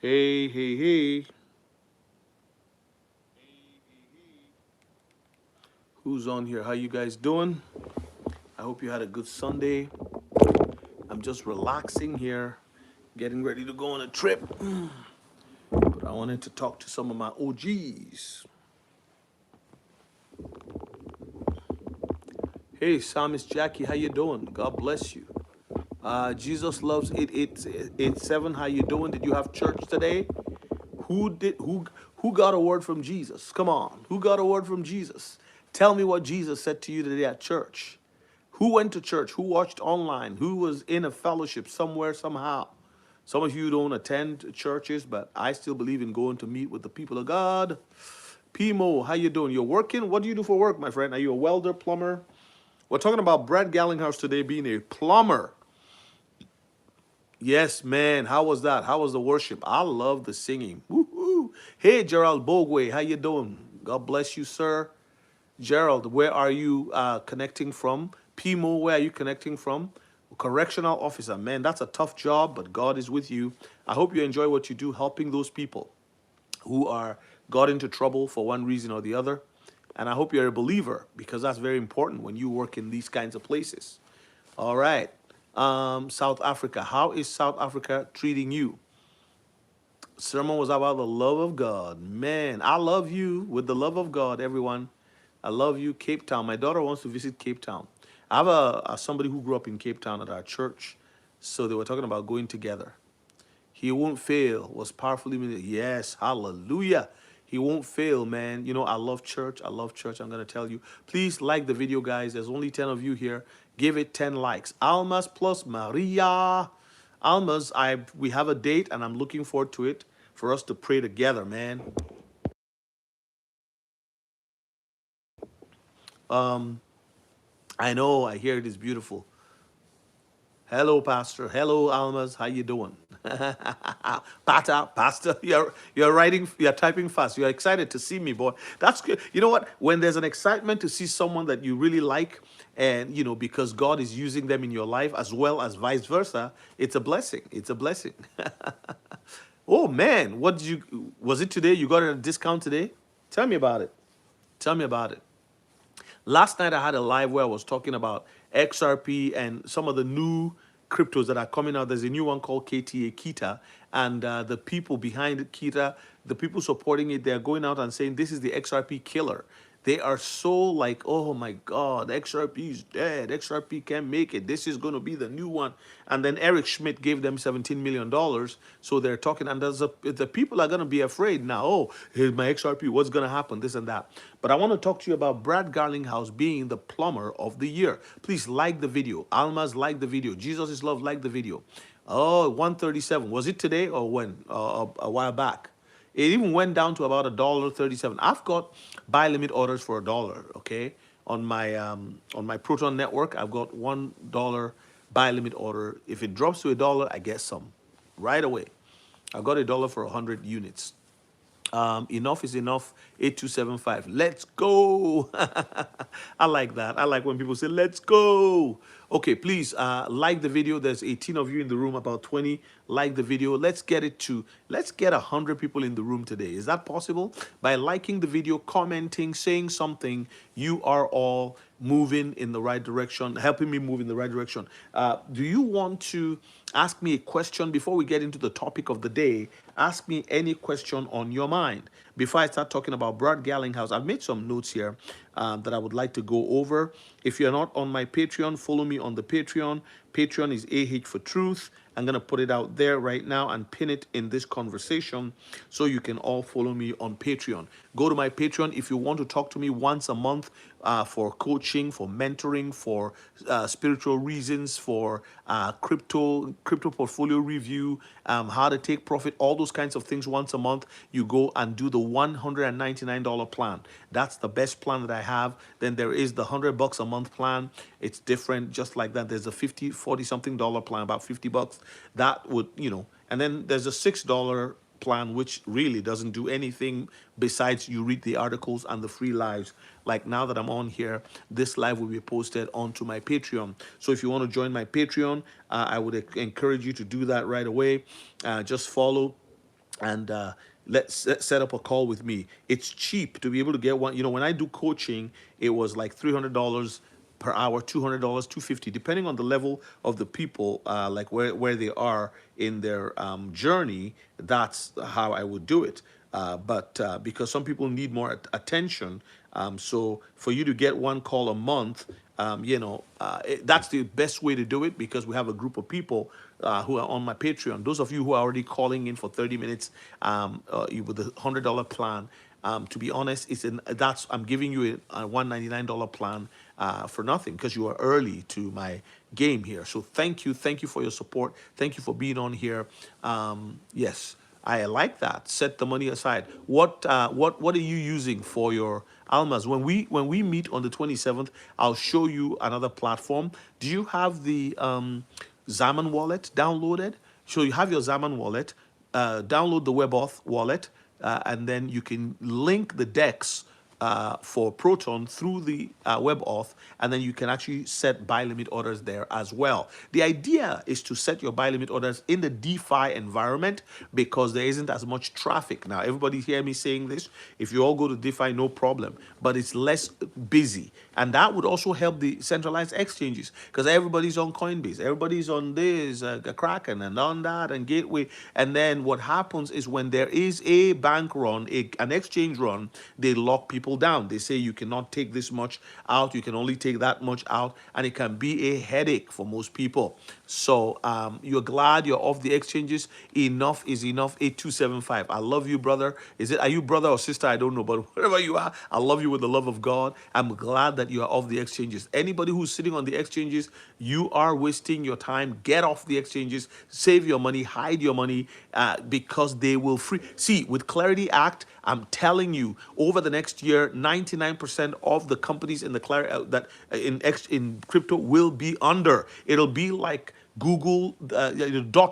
Hey, hey, hey. Who's on here? How you guys doing? I hope you had a good Sunday. I'm just relaxing here, getting ready to go on a trip. But I wanted to talk to some of my OGs. Hey, Psalmist Jackie, how you doing? God bless you. Jesus loves 8887. How you doing? Did you have church today? Who got a word from Jesus? Come on. Who got a word from Jesus? Tell me what Jesus said to you today at church. Who went to church? Who watched online? Who was in a fellowship somewhere, somehow? Some of you don't attend churches, but I still believe in going to meet with the people of God. Pimo, how you doing? You're working? What do you do for work, my friend? Are you a welder, plumber? We're talking about Brad Garlinghouse today being a plumber. Yes, man. How was that? How was the worship? I love the singing. Woo-hoo. Hey, Gerald Bogwe, how you doing? God bless you, sir. Gerald, where are you connecting from? Pimo, where are you connecting from? Correctional officer, man, that's a tough job, but God is with you. I hope you enjoy what you do, helping those people who are got into trouble for one reason or the other. And I hope you're a believer because that's very important when you work in these kinds of places. All right. South Africa. How is South Africa treating you? Sermon was about the love of God. Man, I love you with the love of God, everyone. I love you, Cape Town. My daughter wants to visit Cape Town. I have somebody who grew up in Cape Town at our church, so they were talking about going together. He won't fail was powerfully minister. Yes, hallelujah. He won't fail, man. You know, I love church. I love church. I'm going to tell you. Please like the video, guys. There's only 10 of you here. Give it 10 likes. Almas plus Maria. Almas, we have a date, and I'm looking forward to it for us to pray together, man. Um, I know. I hear it is beautiful. Hello, Pastor. Hello, Almas. How you doing? Pastor, you're writing, you're typing fast. You're excited to see me, boy. That's good. You know what? When there's an excitement to see someone that you really like, and because God is using them in your life as well as vice versa, it's a blessing. It's a blessing. Oh man, what did you? Was it today? You got a discount today? Tell me about it. Tell me about it. Last night I had a live where I was talking about XRP and some of the new cryptos that are coming out. There's a new one called KTA Kita, and the people behind Kita, the people supporting it, they're going out and saying this is the XRP killer. They are so like, oh my God, XRP is dead. XRP can't make it. This is going to be the new one. And then Eric Schmidt gave them $17 million. So they're talking, and the people are going to be afraid now. Oh, here's my XRP. What's going to happen? This and that. But I want to talk to you about Brad Garlinghouse being the plumber of the year. Please like the video. Almas, like the video. Jesus is Love, like the video. Oh, 137. Was it today or when? A while back. It even went down to about $1.37. I've got buy limit orders for $1. Okay, on my Proton network, I've got $1 buy limit order. If it drops to $1, I get some right away. I got $1 for 100 units. Enough is enough. 8275. Let's go. I like that. I like when people say, let's go. Okay, please like the video. There's 18 of you in the room, about 20. Like the video. Let's get 100 people in the room today. Is that possible? By liking the video, commenting, saying something, you are all moving in the right direction, helping me move in the right direction. Do you want to ask me a question before we get into the topic of the day? Ask me any question on your mind. Before I start talking about Brad Garlinghouse, I've made some notes here that I would like to go over. If you're not on my Patreon, follow me on the Patreon. Patreon is AH for Truth. I'm going to put it out there right now and pin it in this conversation so you can all follow me on Patreon. Go to my Patreon if you want to talk to me once a month for coaching, for mentoring, for spiritual reasons, for crypto portfolio review, how to take profit, all those kinds of things once a month. You go and do the $199 plan. That's the best plan that I have. Then there is the $100 a month plan. It's different, just like that. There's a 50, 40 something dollar plan, about $50. That would, and then there's a $6 plan, which really doesn't do anything besides you read the articles and the free lives. Like now that I'm on here, this live will be posted onto my Patreon. So if you want to join my Patreon, I would encourage you to do that right away. Just follow and let's set up a call with me. It's cheap to be able to get one. You know, when I do coaching, it was like $300 per hour, $200, 250, depending on the level of the people, like where they are in their journey. That's how I would do it. But because some people need more attention, so for you to get one call a month, that's the best way to do it, because we have a group of people who are on my Patreon. Those of you who are already calling in for 30 minutes with the $100 plan, to be honest, I'm giving you a $199 plan for nothing, because you are early to my game here. So thank you for your support. Thank you for being on here. Yes. I like that. Set the money aside. What are you using for your almas? When we meet on the 27th, I'll show you another platform. Do you have the Zaman wallet downloaded? So you have your Zaman wallet. Download the WebAuth wallet, and then you can link the DEX for Proton through the WebAuth, and then you can actually set buy limit orders there as well. The idea is to set your buy limit orders in the DeFi environment, because there isn't as much traffic. Now, everybody hear me saying this. If you all go to DeFi, no problem, but it's less busy. And that would also help the centralized exchanges, because everybody's on Coinbase, everybody's on this, Kraken, and on that, and Gateway. And then what happens is, when there is a bank run, an exchange run, they lock people down. They say you cannot take this much out, you can only take that much out, and it can be a headache for most people. So you're glad you're off the exchanges. Enough is enough. 8275. I love you, brother. Are you brother or sister? I don't know, but wherever you are, I love you with the love of God. I'm glad that you are off the exchanges. Anybody who's sitting on the exchanges, you are wasting your time. Get off the exchanges. Save your money. Hide your money, because they will free. See, with Clarity Act, I'm telling you, over the next year, 99% of the companies in the in crypto will be under. It'll be like Google,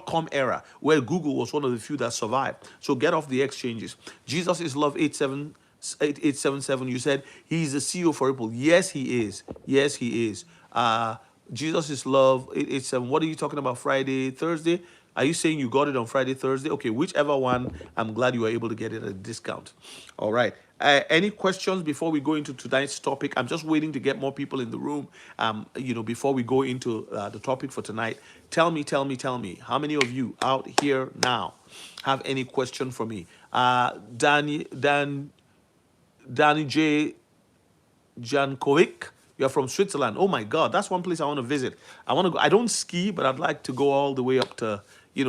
.com era, where Google was one of the few that survived. So get off the exchanges. Jesus is Love 8877. You said he's the CEO for Ripple. Yes, he is. Yes, he is. Jesus is Love 887. What are you talking about? Friday, Thursday? Are you saying you got it on Friday, Thursday? Okay, whichever one, I'm glad you were able to get it at a discount. All right. Any questions before we go into tonight's topic? I'm just waiting to get more people in the room. Before we go into the topic for tonight, tell me. How many of you out here now have any question for me? Danny J. Jankovic, you're from Switzerland. Oh my God, that's one place I want to visit. I want to go. I don't ski, but I'd like to go all the way up to,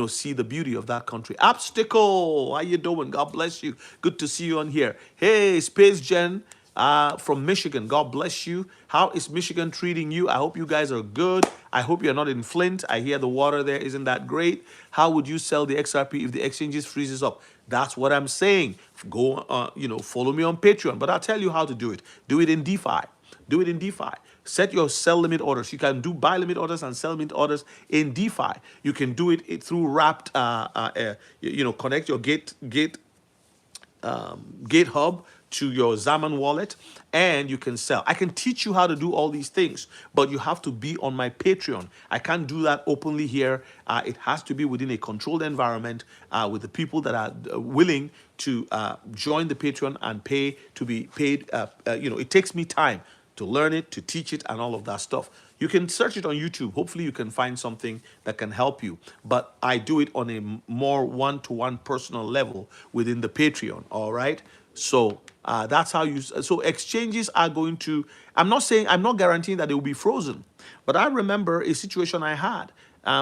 see the beauty of that country. Obstacle, how you doing? God bless you. Good to see you on here. Hey, Space Gen from Michigan. God bless you. How is Michigan treating you? I hope you guys are good. I hope you're not in Flint. I hear the water there isn't that great. How would you sell the XRP if the exchanges freezes up? That's what I'm saying. Go, follow me on Patreon. But I'll tell you how to do it. Do it in DeFi. Do it in DeFi. Set your sell limit orders. You can do buy limit orders and sell limit orders in DeFi. You can do it through Wrapped. Connect your GitHub to your Zaman wallet, and you can sell. I can teach you how to do all these things, but you have to be on my Patreon. I can't do that openly here. It has to be within a controlled environment with the people that are willing to join the Patreon and pay to be paid. It takes me time to learn it, to teach it, and all of that stuff. You can search it on YouTube. Hopefully you can find something that can help you. But I do it on a more one-to-one personal level within the Patreon, all right? So that's how so exchanges are going to, I'm not guaranteeing that they will be frozen. But I remember a situation I had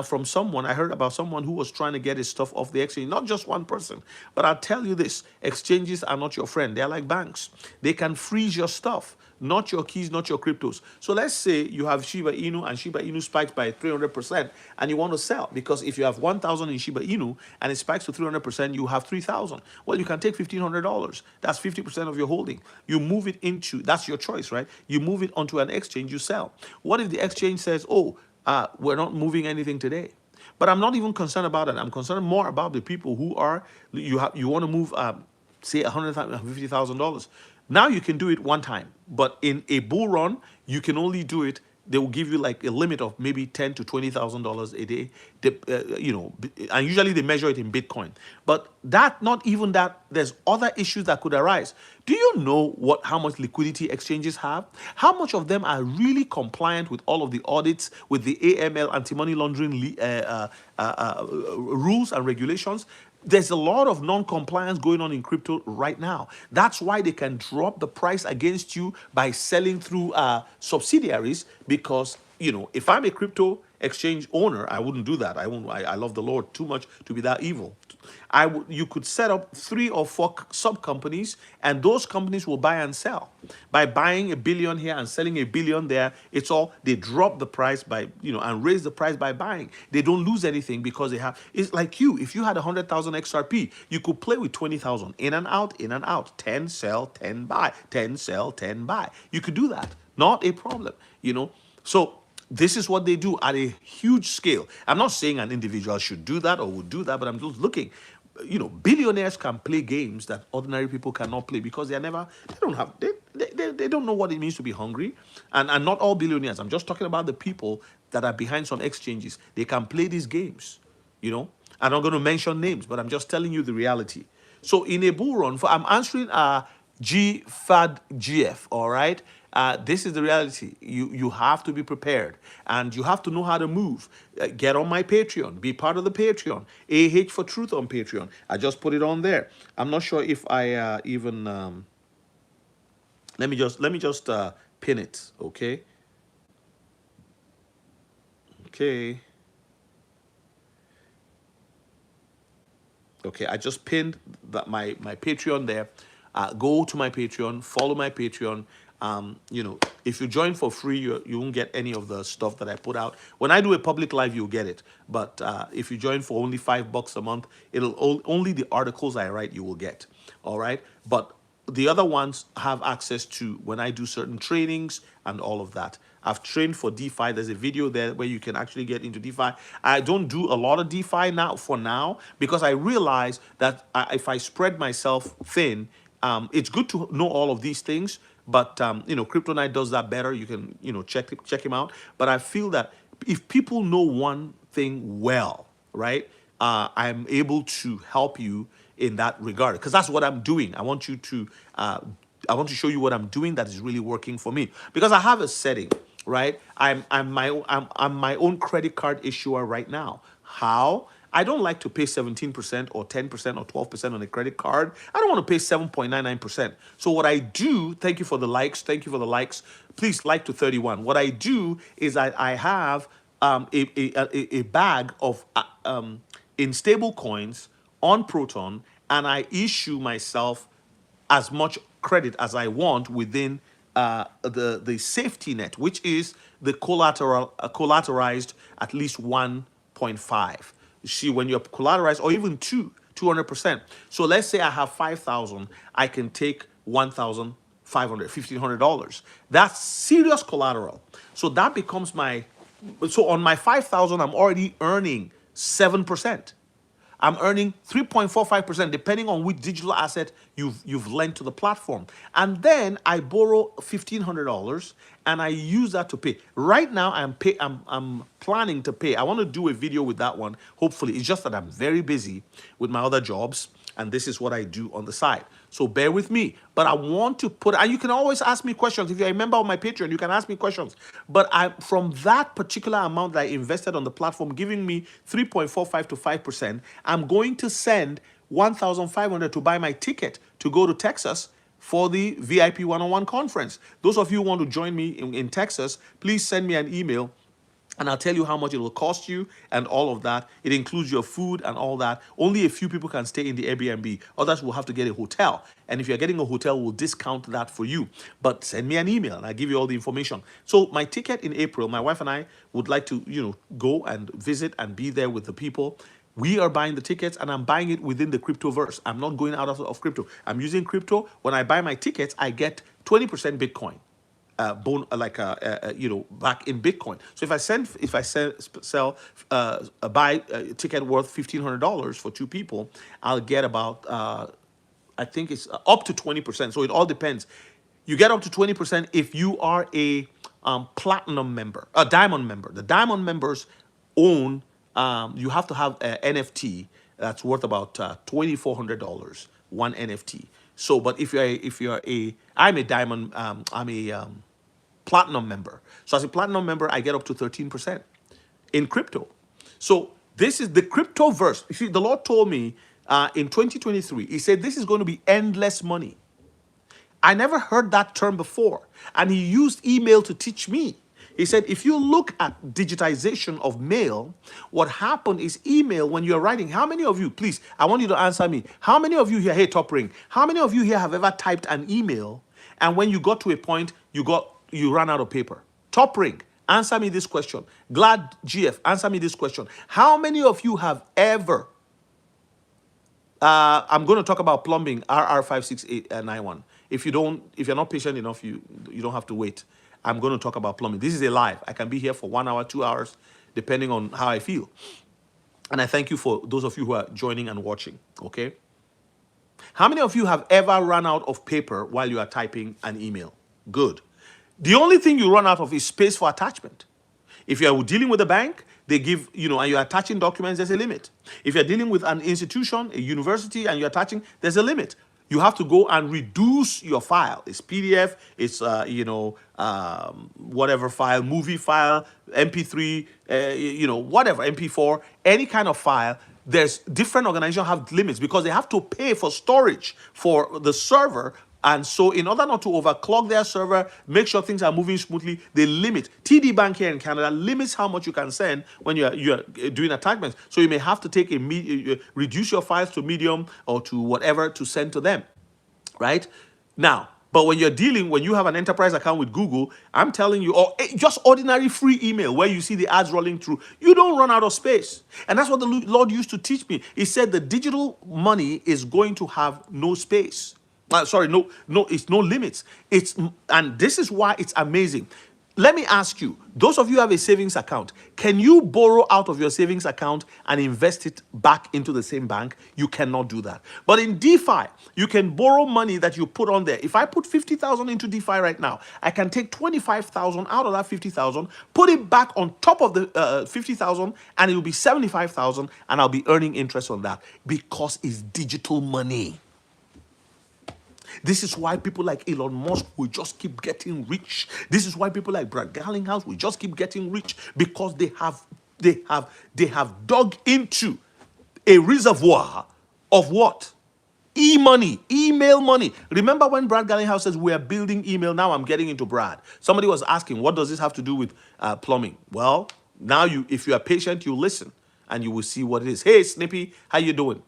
from someone. I heard about someone who was trying to get his stuff off the exchange. Not just one person. But I'll tell you this, exchanges are not your friend. They're like banks. They can freeze your stuff. Not your keys, not your cryptos. So let's say you have Shiba Inu and Shiba Inu spikes by 300% and you want to sell, because if you have 1,000 in Shiba Inu and it spikes to 300%, you have 3,000. Well, you can take $1,500. That's 50% of your holding. You move it into, that's your choice, right? You move it onto an exchange, you sell. What if the exchange says, we're not moving anything today? But I'm not even concerned about it. I'm concerned more about the people who are, you want to move, say $150,000. Now you can do it one time, but in a bull run, you can only do it they will give you like a limit of maybe ten to $20,000 a day. And usually they measure it in Bitcoin. But that, not even that, there's other issues that could arise. Do you know how much liquidity exchanges have? How much of them are really compliant with all of the audits, with the AML, anti-money laundering rules and regulations? There's a lot of non-compliance going on in crypto right now. That's why they can drop the price against you by selling through subsidiaries. Because if I'm a crypto exchange owner, I wouldn't do that. I won't. I love the Lord too much to be that evil. You could set up 3 or 4 sub companies, and those companies will buy and sell. By buying a billion here and selling a billion there, it's all, they drop the price by, and raise the price by buying. They don't lose anything because they have, it's like if you had 100,000 XRP, you could play with 20,000 in and out, 10 sell, 10 buy, 10 sell, 10 buy. You could do that. Not a problem. So this is what they do at a huge scale. I'm not saying an individual should do that or would do that, but I'm just looking. Billionaires can play games that ordinary people cannot play because they don't know what it means to be hungry. And not all billionaires. I'm just talking about the people that are behind some exchanges. They can play these games. I'm not going to mention names, but I'm just telling you the reality. So in a bull run, I'm answering GFAD, all right? This is the reality. You have to be prepared, and you have to know how to move. Get on my Patreon. Be part of the Patreon. AH for Truth on Patreon. I just put it on there. I'm not sure if I even let me just pin it. Okay. Okay, I just pinned my Patreon there. Go to my Patreon, follow my Patreon. If you join for free, you won't get any of the stuff that I put out. When I do a public live, you'll get it. But if you join for only $5 a month, it'll only the articles I write you will get. All right. But the other ones have access to when I do certain trainings and all of that. I've trained for DeFi. There's a video there where you can actually get into DeFi. I don't do a lot of DeFi now because I realize that if I spread myself thin, it's good to know all of these things. But Crypto Knight does that better. You can check him out. But I feel that if people know one thing well, right, I'm able to help you in that regard, because that's what I'm doing. I want to show you what I'm doing that is really working for me, because I have a setting, right? I'm my own credit card issuer right now. How? I don't like to pay 17% or 10% or 12% on a credit card. I don't want to pay 7.99%. So what I do, thank you for the likes. Thank you for the likes. Please like to 31. What I do is I have a bag of in stable coins on Proton, and I issue myself as much credit as I want within the safety net, which is the collateralized at least 1.5. You see, when you're collateralized, or even 200%. So let's say I have 5,000, I can take 1,500, $1,500. That's serious collateral. So that becomes so on my 5,000, I'm already earning 7%. I'm earning 3.45% depending on which digital asset you've lent to the platform. And then I borrow $1,500 and I use that to pay. Right now I'm planning to pay. I want to do a video with that one. Hopefully, it's just that I'm very busy with my other jobs, and this is what I do on the side. So bear with me. But I want to and you can always ask me questions. If you're a member of my Patreon, you can ask me questions. But from that particular amount that I invested on the platform, giving me 3.45 to 5%, I'm going to send 1,500 to buy my ticket to go to Texas for the VIP one-on-one conference. Those of you who want to join me in Texas, please send me an email, and I'll tell you how much it will cost you and all of that. It includes your food and all that. Only a few people can stay in the Airbnb. Others will have to get a hotel. And if you're getting a hotel, we'll discount that for you. But send me an email and I'll give you all the information. So my ticket in April, my wife and I would like to, go and visit and be there with the people. We are buying the tickets, and I'm buying it within the cryptoverse. I'm not going out of crypto. I'm using crypto. When I buy my tickets, I get 20% Bitcoin. Back in Bitcoin. So if I buy a ticket worth $1,500 for 2 people, I'll get about I think it's up to 20%. So it all depends. You get up to 20% if you are a platinum member, a diamond member. The diamond members own. You have to have an NFT that's worth about $2,400, one NFT. So, but I'm a diamond. I'm a platinum member. So as a platinum member, I get up to 13% in crypto. So this is the crypto verse. You see, the Lord told me in 2023, He said, this is going to be endless money. I never heard that term before. And He used email to teach me. He said, if you look at digitization of mail, what happened is email, when you're writing, how many of you, please, I want you to answer me. How many of you here, hey, top ring, how many of you here have ever typed an email and when you got to a point, you ran out of paper? Top ring, answer me this question. Glad GF, answer me this question. How many of you have ever, I'm going to talk about plumbing, RR56891. If you're not patient enough, you don't have to wait. I'm going to talk about plumbing. This is a live. I can be here for 1 hour, 2 hours, depending on how I feel. And I thank you for those of you who are joining and watching, okay? How many of you have ever run out of paper while you are typing an email? Good. The only thing you run out of is space for attachment. If you are dealing with a bank, they give, and you're attaching documents, there's a limit. If you're dealing with an institution, a university, and you're attaching, there's a limit. You have to go and reduce your file. It's PDF, it's, whatever file, movie file, MP3, whatever, MP4, any kind of file. There's different organizations have limits because they have to pay for storage for the server. And so in order not to overclock their server, make sure things are moving smoothly, they limit. TD Bank here in Canada limits how much you can send when you're doing attachments. So you may have to take reduce your files to medium or to whatever to send to them, right? Now, but when you have an enterprise account with Google, I'm telling you, or just ordinary free email where you see the ads rolling through, you don't run out of space. And that's what the Lord used to teach me. He said the digital money is going to have no space. It's no limits. And this is why it's amazing. Let me ask you, those of you who have a savings account, can you borrow out of your savings account and invest it back into the same bank? You cannot do that. But in DeFi, you can borrow money that you put on there. If I put 50,000 into DeFi right now, I can take 25,000 out of that 50,000, put it back on top of the 50,000, and it will be 75,000, and I'll be earning interest on that because it's digital money. This is why people like Elon Musk will just keep getting rich. This is why people like Brad Garlinghouse will just keep getting rich because they have dug into a reservoir of what? E-money, email money. Remember when Brad Garlinghouse says we are building email? Now I'm getting into Brad. Somebody was asking, what does this have to do with plumbing? Well, now if you are patient, you listen and you will see what it is. Hey, Snippy, how you doing?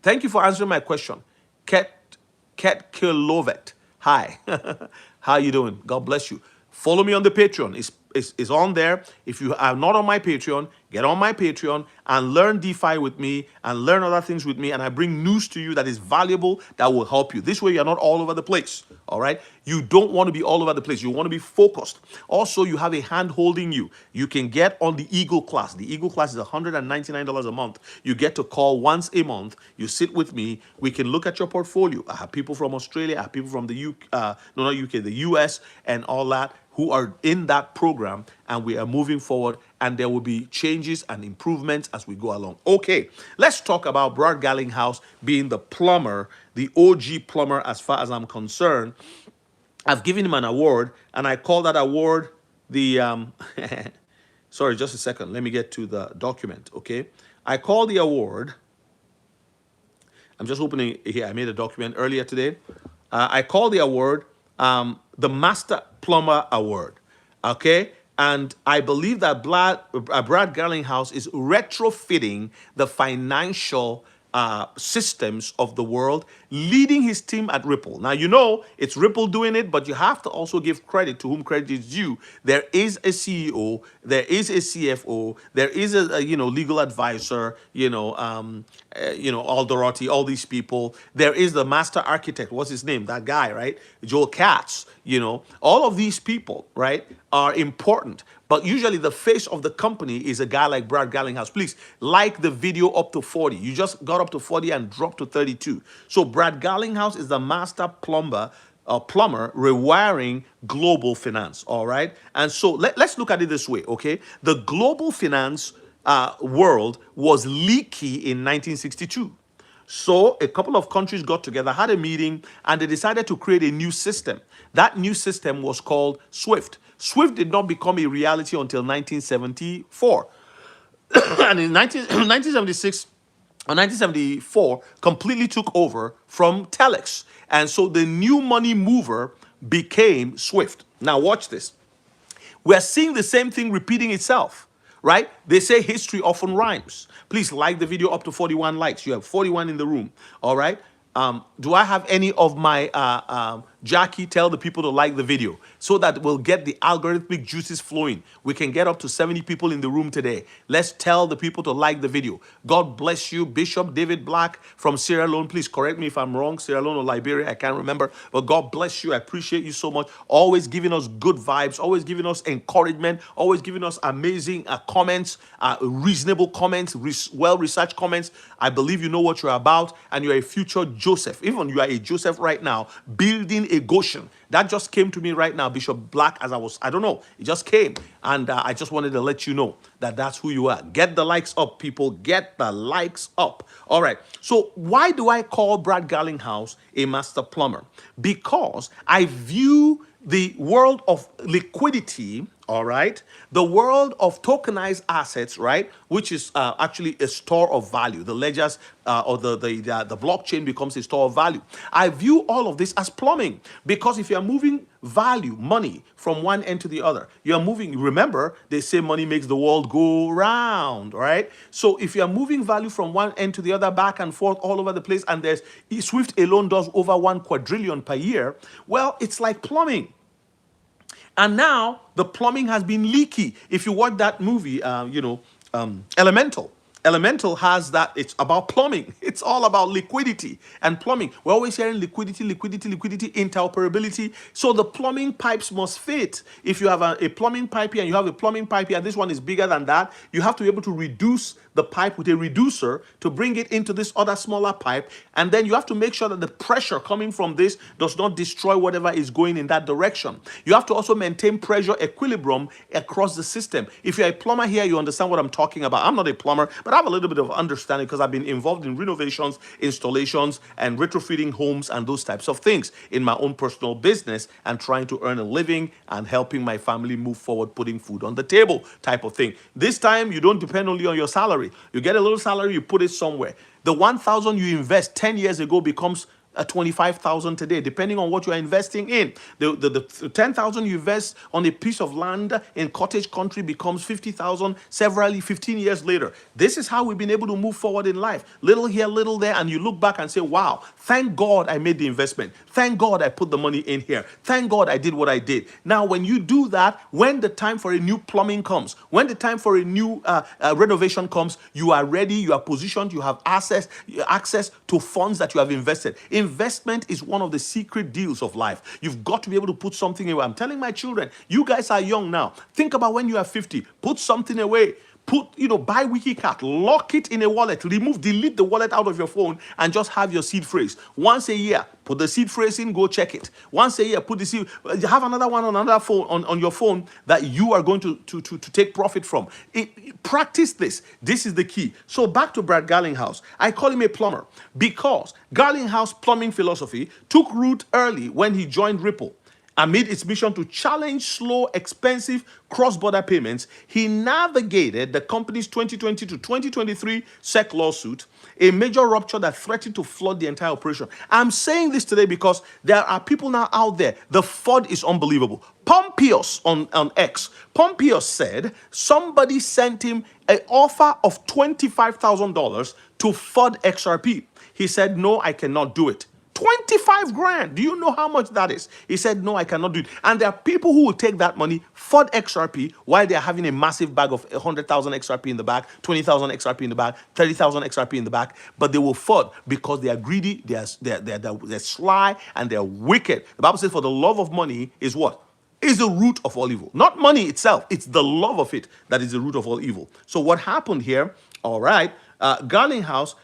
Thank you for answering my question. Ket Kilovet. Hi. How you doing? God bless you. Follow me on the Patreon. It's on there. If you are not on my Patreon, get on my Patreon and learn DeFi with me and learn other things with me. And I bring news to you that is valuable, that will help you. This way, you're not all over the place. All right? You don't want to be all over the place. You want to be focused. Also, you have a hand holding you. You can get on the Eagle class. The Eagle class is $199 a month. You get to call once a month. You sit with me. We can look at your portfolio. I have people from Australia. I have people from the the US and all that, who are in that program, and we are moving forward, and there will be changes and improvements as we go along. Okay, let's talk about Brad Garlinghouse being the plumber, the OG plumber as far as I'm concerned. I've given him an award, and I call that award the, sorry, just a second. Let me get to the document, okay? I call the award, I'm just opening here. I made a document earlier today. I call the award the Master Plumber Award, okay? And I believe that Brad Garlinghouse is retrofitting the financial systems of the world, leading his team at Ripple. Now, it's Ripple doing it, but you have to also give credit to whom credit is due. There is a CEO, there is a CFO, there is a legal advisor, Alderati, all these people. There is the master architect. What's his name? That guy, right? Joel Katz. All of these people, right, are important. But usually the face of the company is a guy like Brad Garlinghouse. Please like the video up to 40. You just got up to 40 and dropped to 32. So Brad Garlinghouse is the master plumber Plumber, rewiring global finance. All right. And so let's look at it this way. Okay. The global finance world was leaky in 1962. So a couple of countries got together, had a meeting, and they decided to create a new system. That new system was called SWIFT. SWIFT did not become a reality until 1974. And in 1976 or 1974, completely took over from Telex. And so the new money mover became SWIFT. Now, watch this. We're seeing the same thing repeating itself, right? They say history often rhymes. Please like the video up to 41 likes. You have 41 in the room, all right? Do I have any of my Jackie tell the people to like the video so that we'll get the algorithmic juices flowing? We can get up to 70 people in the room today. Let's tell the people to like the video. God bless you, Bishop David Black from Sierra Leone. Please correct me if I'm wrong, Sierra Leone or Liberia, I can't remember. But God bless you. I appreciate you so much. Always giving us good vibes, always giving us encouragement, always giving us amazing comments, reasonable comments, well-researched comments. I believe you know what you're about, and you're a future Joseph. Even you are a Joseph right now, building a Goshen. That just came to me right now, Bishop Black, as I don't know, it just came. And I just wanted to let you know that that's who you are. Get the likes up, people. Get the likes up. All right. So why do I call Brad Garlinghouse a master plumber? Because I view the world of liquidity, all right, the world of tokenized assets, right, which is actually a store of value. The ledgers or the blockchain becomes a store of value. I view all of this as plumbing, because if you're moving value, money from one end to the other, you're moving. Remember, they say money makes the world go round, right? So if you're moving value from one end to the other, back and forth all over the place, and there's Swift alone does over 1 quadrillion per year, well, it's like plumbing. And now the plumbing has been leaky. If you watch that movie, Elemental. Elemental has that. It's about plumbing. It's all about liquidity and plumbing. We're always hearing liquidity, liquidity, liquidity, interoperability. So the plumbing pipes must fit. If you have a plumbing pipe here and you have a plumbing pipe here, this one is bigger than that, you have to be able to reduce the pipe with a reducer to bring it into this other smaller pipe. And then you have to make sure that the pressure coming from this does not destroy whatever is going in that direction. You have to also maintain pressure equilibrium across the system. If you're a plumber here, you understand what I'm talking about. I'm not a plumber, but I have a little bit of understanding because I've been involved in renovations, installations, and retrofitting homes and those types of things in my own personal business, and trying to earn a living and helping my family move forward, putting food on the table type of thing. This time, you don't depend only on your salary. You get a little salary, you put it somewhere. The 1,000 you invest 10 years ago becomes 25,000 today, depending on what you are investing in. The 10,000 you invest on a piece of land in cottage country becomes 50,000 severally 15 years later. This is how we've been able to move forward in life. Little here, little there, and you look back and say, wow, thank God I made the investment. Thank God I put the money in here. Thank God I did what I did. Now, when you do that, when the time for a new plumbing comes, when the time for a new renovation comes, you are ready, you are positioned, you have access to funds that you have invested. Investment is one of the secret deals of life. You've got to be able to put something away. I'm telling my children, you guys are young now. Think about when you are 50. Put something away. Buy WikiCat, lock it in a wallet, delete the wallet out of your phone, and just have your seed phrase. Once a year, put the seed phrase in, go check it. Once a year, put the seed, have another one on another phone, on your phone that you are going to take profit from. Practice this. This is the key. So back to Brad Garlinghouse. I call him a plumber because Garlinghouse plumbing philosophy took root early when he joined Ripple. Amid its mission to challenge slow, expensive cross-border payments, he navigated the company's 2020 to 2023 SEC lawsuit, a major rupture that threatened to flood the entire operation. I'm saying this today because there are people now out there. The FUD is unbelievable. Pompeius on X, Pompeius said somebody sent him an offer of $25,000 to FUD XRP. He said, no, I cannot do it. 25 grand. Do you know how much that is? He said, no, I cannot do it. And there are people who will take that money for XRP while they're having a massive bag of 100,000 XRP in the back, 20,000 XRP in the back, 30,000 XRP in the back, but they will FUD because they are greedy, they're sly, and they're wicked. The Bible says, for the love of money is what? Is the root of all evil. Not money itself. It's the love of it that is the root of all evil. So what happened here, all right, Garlinghouse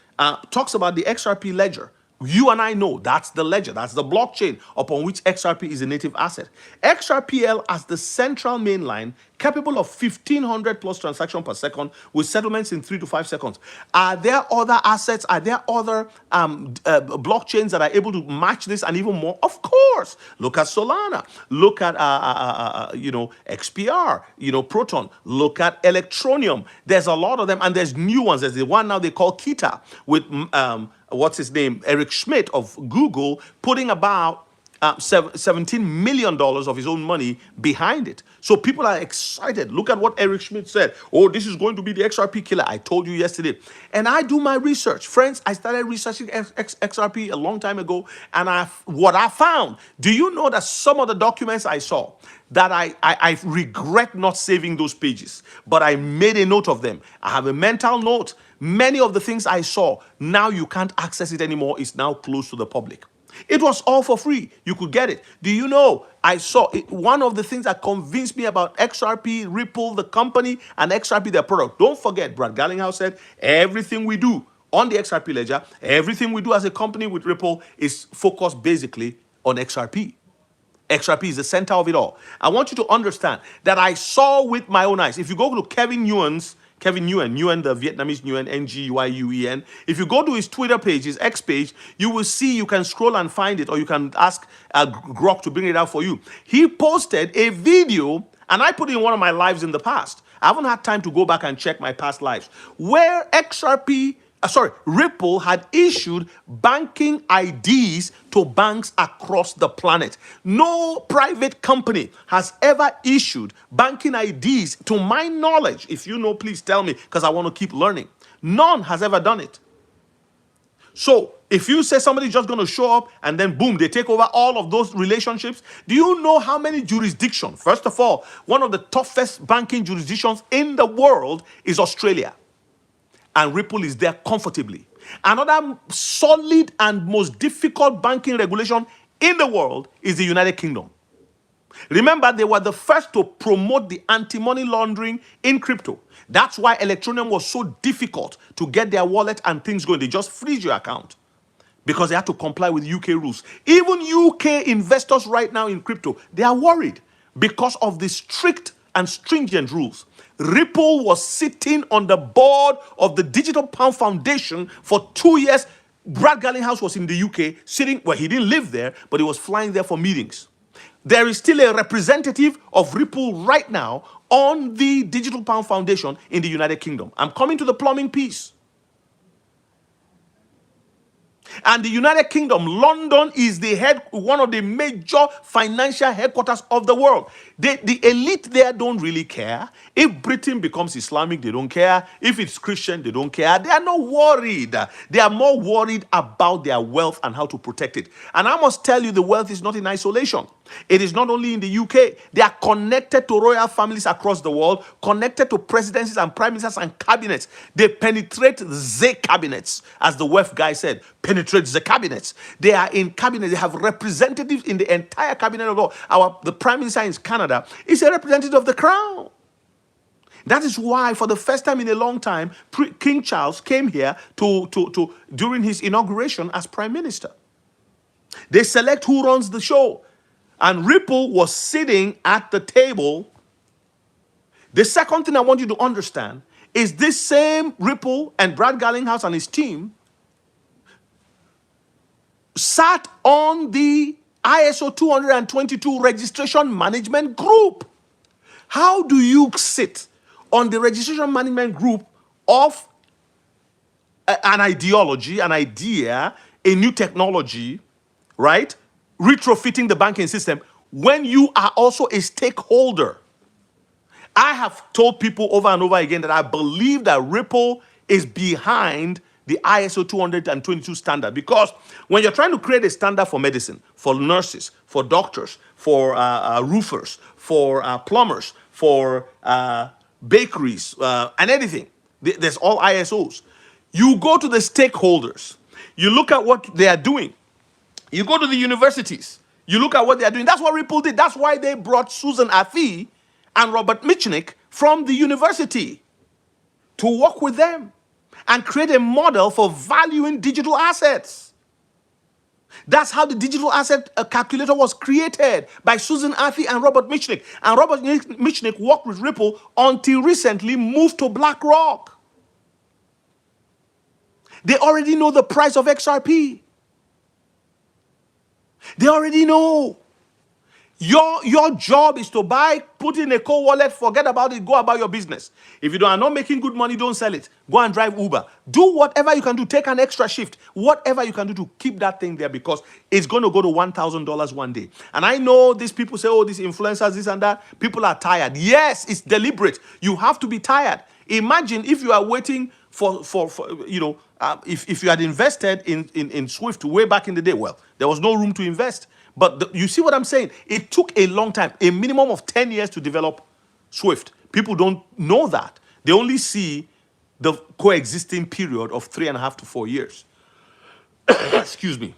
talks about the XRP ledger. You and I know that's the ledger, that's the blockchain upon which XRP is a native asset. XRPL as the central mainline, capable of 1,500 plus transactions per second with settlements in 3 to 5 seconds. Are there other assets? Are there other blockchains that are able to match this and even more? Of course. Look at Solana. Look at XPR. Proton. Look at Electronium. There's a lot of them, and there's new ones. There's the one now they call Kita with what's his name? Eric Schmidt of Google, putting about $17 million of his own money behind it. So people are excited. Look at what Eric Schmidt said. Oh, this is going to be the XRP killer. I told you yesterday. And I do my research. Friends, I started researching XRP a long time ago. And what I found, do you know that some of the documents I saw, that I regret not saving those pages, but I made a note of them. I have a mental note. Many of the things I saw, now you can't access it anymore. It's now closed to the public. It was all for free. You could get it. Do you know, I saw it, one of the things that convinced me about XRP, Ripple, the company, and XRP, their product. Don't forget, Brad Garlinghouse said, everything we do on the XRP ledger, everything we do as a company with Ripple is focused basically on XRP. XRP is the center of it all. I want you to understand that I saw with my own eyes. If you go to Kevin Nguyen, the Vietnamese Nguyen, Nguyen. If you go to his Twitter page, his X page, you will see, you can scroll and find it, or you can ask Grok to bring it out for you. He posted a video, and I put it in one of my lives in the past. I haven't had time to go back and check my past lives, where Ripple had issued banking IDs to banks across the planet. No private company has ever issued banking IDs, to my knowledge. If you know, please tell me, because I want to keep learning. None has ever done it. So if you say somebody's just going to show up and then boom, they take over all of those relationships, do you know how many jurisdictions? First of all, one of the toughest banking jurisdictions in the world is Australia. And Ripple is there comfortably. Another solid and most difficult banking regulation in the world is the United Kingdom. Remember, they were the first to promote the anti-money laundering in crypto. That's why Electronium was so difficult to get their wallet and things going. They just freeze your account because they had to comply with UK rules. Even UK investors right now in crypto, they are worried because of the strict and stringent rules. Ripple was sitting on the board of the Digital Pound Foundation for 2 years. Brad Garlinghouse was in the UK sitting, well, he didn't live there, but he was flying there for meetings. There is still a representative of Ripple right now on the Digital Pound Foundation in the United Kingdom. I'm coming to the plumbing piece. And the United Kingdom, London is one of the major financial headquarters of the world. The elite there don't really care. If Britain becomes Islamic, they don't care. If it's Christian, they don't care. They are not worried. They are more worried about their wealth and how to protect it. And I must tell you, the wealth is not in isolation. It is not only in the UK. They are connected to royal families across the world, connected to presidencies and prime ministers and cabinets. They penetrate the cabinets, as the WEF guy said, penetrate the cabinets. They are in cabinets. They have representatives in the entire cabinet of law. The prime minister in Canada is a representative of the crown. That is why, for the first time in a long time, King Charles came here during his inauguration as prime minister. They select who runs the show. And Ripple was sitting at the table. The second thing I want you to understand is this same Ripple and Brad Garlinghouse and his team sat on the ISO 222 registration management group. How do you sit on the registration management group of an ideology, an idea, a new technology, right? Retrofitting the banking system when you are also a stakeholder? I have told people over and over again that I believe that Ripple is behind the ISO 222 standard, because when you're trying to create a standard for medicine, for nurses, for doctors, for roofers, for plumbers, for bakeries, and anything, there's all ISOs. You go to the stakeholders. You look at what they are doing. You go to the universities. You look at what they are doing. That's what Ripple did. That's why they brought Susan Athey and Robert Mitchnick from the university to work with them and create a model for valuing digital assets. That's how the digital asset calculator was created by Susan Arthey and Robert Michnick. And Robert Michnick worked with Ripple until recently moved to BlackRock. They already know the price of XRP. They already know. Your job is to buy, put in a cold wallet, forget about it, go about your business. If you are not making good money, don't sell it. Go and drive Uber. Do whatever you can do. Take an extra shift. Whatever you can do to keep that thing there, because it's going to go to $1,000 one day. And I know these people say, oh, these influencers, this and that. People are tired. Yes, it's deliberate. You have to be tired. Imagine if you are waiting for if you had invested in Swift way back in the day. Well, there was no room to invest. But you see what I'm saying? It took a long time, a minimum of 10 years to develop Swift. People don't know that. They only see the coexisting period of 3.5 to 4 years. Excuse me.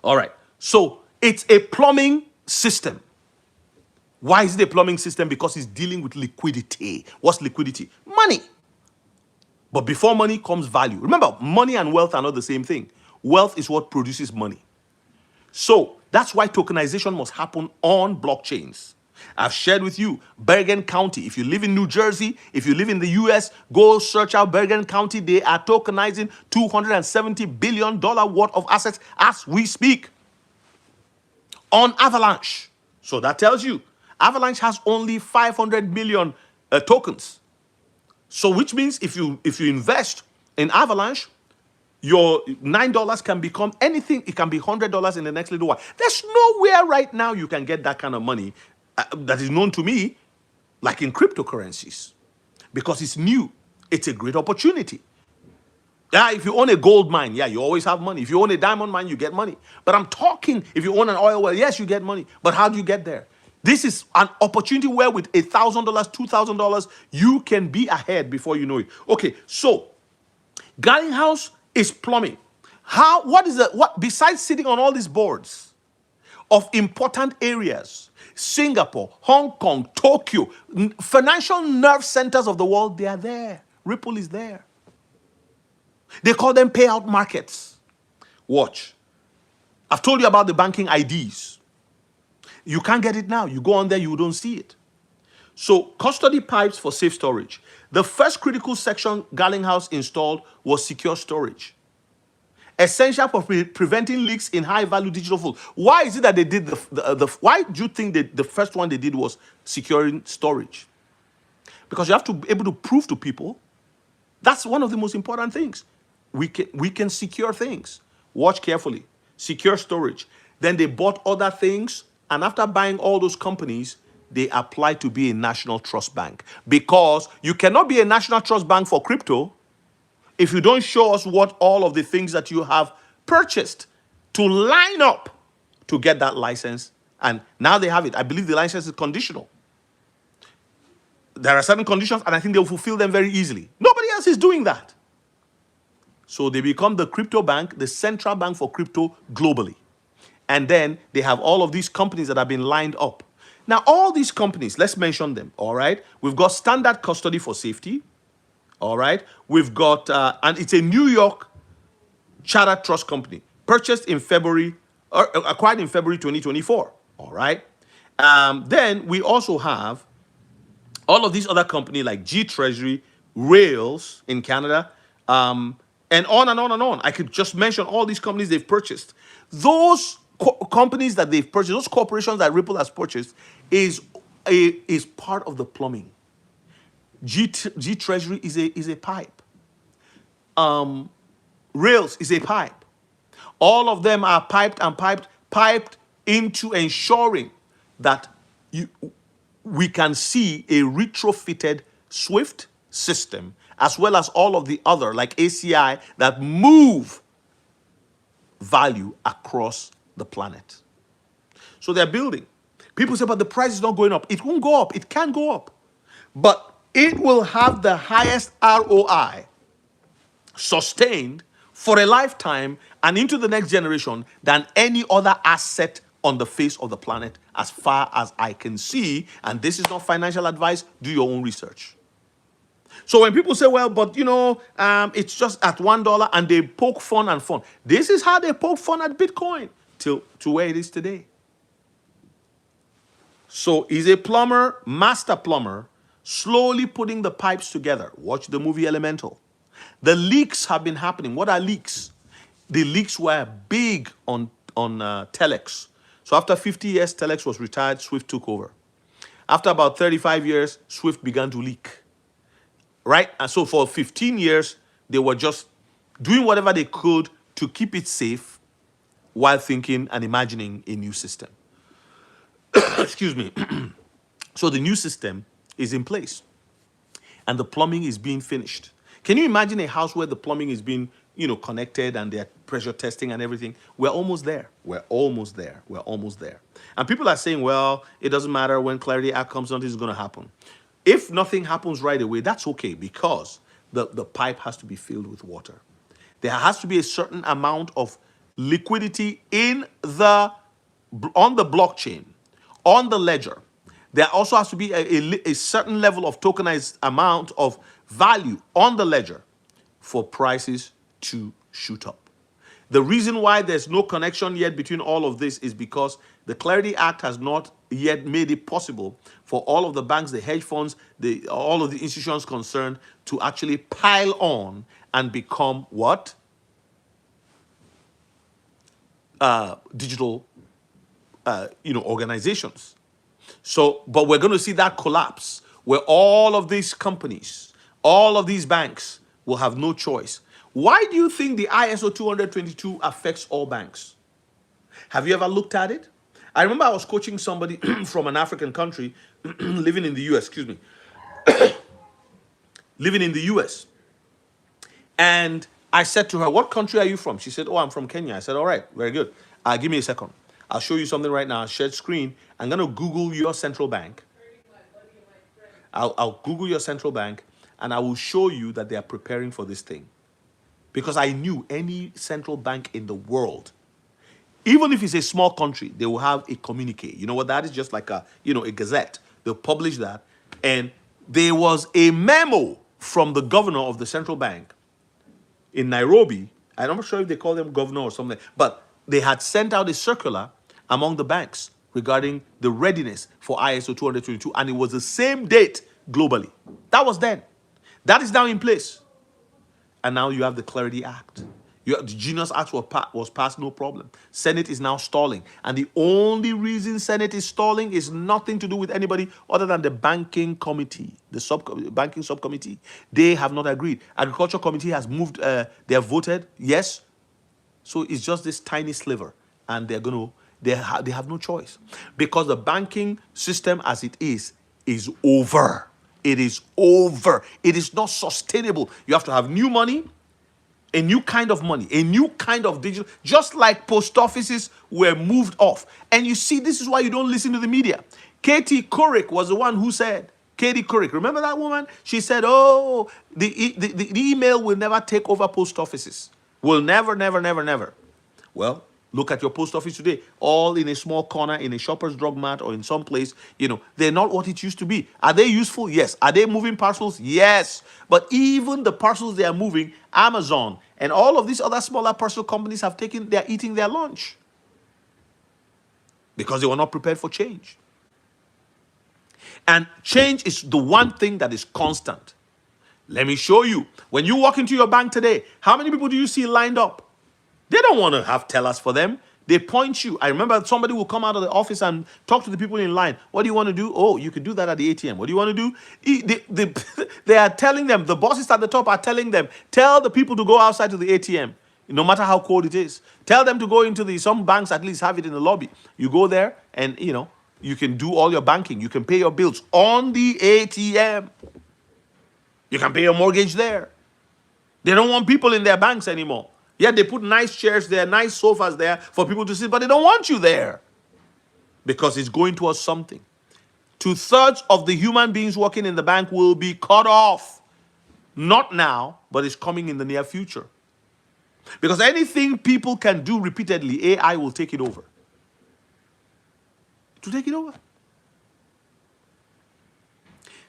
All right. So it's a plumbing system. Why is it a plumbing system? Because it's dealing with liquidity. What's liquidity? Money. But before money comes value. Remember, money and wealth are not the same thing. Wealth is what produces money. So that's why tokenization must happen on blockchains. I've shared with you Bergen County. If you live in New Jersey, if you live in the US, go search out Bergen County. They are tokenizing $270 billion worth of assets as we speak on Avalanche. So that tells you Avalanche has only 500 million tokens. So which means if you invest in Avalanche, your $9 can become anything. It can be $100 in the next little while. There's nowhere right now you can get that kind of money that is known to me like in cryptocurrencies, because it's new. It's a great opportunity. Yeah, if you own a gold mine, yeah, you always have money. If you own a diamond mine, you get money. But I'm talking, if you own an oil well, yes, you get money. But how do you get there? This is an opportunity where with $1,000, $2,000, you can be ahead before you know it. Okay, so Garlinghouse is plumbing. What besides sitting on all these boards of important areas, Singapore, Hong Kong, Tokyo, financial nerve centers of the world, they are there. Ripple is there. They call them payout markets. Watch. I've told you about the banking IDs. You can't get it now. You go on there, you don't see it. So, custody pipes for safe storage. The first critical section Garlinghouse installed was secure storage. Essential for preventing leaks in high-value digital flow. Why is it that they did why do you think that the first one they did was securing storage? Because you have to be able to prove to people. That's one of the most important things. We can secure things. Watch carefully. Secure storage. Then they bought other things, and after buying all those companies, they applied to be a national trust bank. Because you cannot be a national trust bank for crypto if you don't show us what all of the things that you have purchased to line up to get that license. And now they have it. I believe the license is conditional. There are certain conditions, and I think they'll fulfill them very easily. Nobody else is doing that. So they become the crypto bank, the central bank for crypto globally. And then they have all of these companies that have been lined up. Now, all these companies, let's mention them, all right? We've got Standard Custody for Safety, all right? We've got, and it's a New York chartered trust company, purchased in February, or acquired in February 2024, all right? Then we also have all of these other companies like G Treasury, Rails in Canada, and on and on and on. I could just mention all these companies they've purchased. Those companies that they've purchased, those corporations that Ripple has purchased, is part of the plumbing. G Treasury is a pipe. Rails is a pipe. All of them are piped into ensuring that we can see a retrofitted Swift system, as well as all of the other, like ACI, that move value across the planet. So they're building. People say, but the price is not going up. It won't go up. It can go up. But it will have the highest ROI sustained for a lifetime and into the next generation than any other asset on the face of the planet, as far as I can see. And this is not financial advice. Do your own research. So when people say, well, but it's just at $1 and they poke fun and fun. This is how they poke fun at Bitcoin to where it is today. So is a plumber, master plumber, slowly putting the pipes together. Watch the movie Elemental. The leaks have been happening. What are leaks? The leaks were big on Telex. So after 50 years, Telex was retired, Swift took over. After about 35 years, Swift began to leak. Right? And so for 15 years, they were just doing whatever they could to keep it safe while thinking and imagining a new system. Excuse me. So the new system is in place and the plumbing is being finished. Can you imagine a house where the plumbing is being, connected and they're pressure testing and everything? We're almost there. We're almost there. We're almost there. And people are saying, well, it doesn't matter when Clarity Act comes on, this is going to happen. If nothing happens right away, that's okay because the pipe has to be filled with water. There has to be a certain amount of liquidity on the blockchain, on the ledger. There also has to be a certain level of tokenized amount of value on the ledger for prices to shoot up. The reason why there's no connection yet between all of this is because the Clarity Act has not yet made it possible for all of the banks, the hedge funds, all of the institutions concerned to actually pile on and become what? Digital, organizations. So, but we're going to see that collapse where all of these companies, all of these banks will have no choice. Why do you think the ISO 20022 affects all banks? Have you ever looked at it? I remember I was coaching somebody from an African country living in the US, living in the US. And I said to her, what country are you from? She said, oh, I'm from Kenya. I said, all right, very good. Give me a second. I'll show you something right now. Shared screen. I'm going to Google your central bank. I'll Google your central bank, and I will show you that they are preparing for this thing. Because I knew any central bank in the world, even if it's a small country, they will have a communique. You know what that is? Just like a gazette. They'll publish that. And there was a memo from the governor of the central bank in Nairobi. I'm not sure if they call them governor or something, but they had sent out a circular among the banks regarding the readiness for ISO 222, and it was the same date globally. That was then. That is now in place. And now you have the Clarity Act. The Genius Act was passed, no problem. Senate is now stalling. And the only reason Senate is stalling is nothing to do with anybody other than the banking committee, the banking subcommittee. They have not agreed. Agriculture committee has moved, they have voted, yes. So it's just this tiny sliver. And they have no choice. Because the banking system as it is over. It is over. It is not sustainable. You have to have new money, a new kind of money, a new kind of digital, just like post offices were moved off. And you see, this is why you don't listen to the media. Katie Couric was the one who said, Katie Couric, remember that woman? She said, oh, the email will never take over post offices. Will never, never, never, never. Well, look at your post office today, all in a small corner, in a shopper's drug mart or in some place. They're not what it used to be. Are they useful? Yes. Are they moving parcels? Yes. But even the parcels they are moving, Amazon and all of these other smaller parcel companies they're eating their lunch because they were not prepared for change. And change is the one thing that is constant. Let me show you. When you walk into your bank today, how many people do you see lined up? They don't want to have tellers for them. They point you. I remember somebody will come out of the office and talk to the people in line. What do you want to do? Oh, you could do that at the ATM. What do you want to do? They are telling them, the bosses at the top are telling them, tell the people to go outside to the ATM, no matter how cold it is. Tell them to go into some banks at least have it in the lobby. You go there and, you can do all your banking. You can pay your bills on the ATM. You can pay your mortgage there. They don't want people in their banks anymore. Yeah, they put nice chairs there, nice sofas there for people to sit, but they don't want you there because it's going towards something. 2/3 of the human beings working in the bank will be cut off. Not now, but it's coming in the near future. Because anything people can do repeatedly, AI will take it over. To take it over.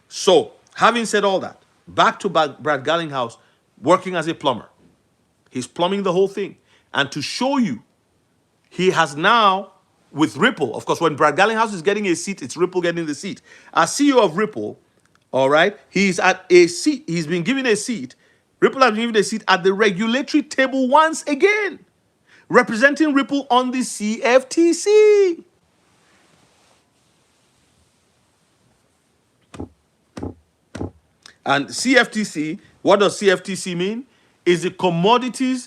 So, having said all that, back to Brad Garlinghouse, working as a plumber. He's plumbing the whole thing. And to show you, he has now, with Ripple, of course, when Brad Garlinghouse is getting a seat, it's Ripple getting the seat. As CEO of Ripple, all right, he's at a seat. He's been given a seat. Ripple has been given a seat at the regulatory table once again, representing Ripple on the CFTC. And CFTC, what does CFTC mean? Is the Commodity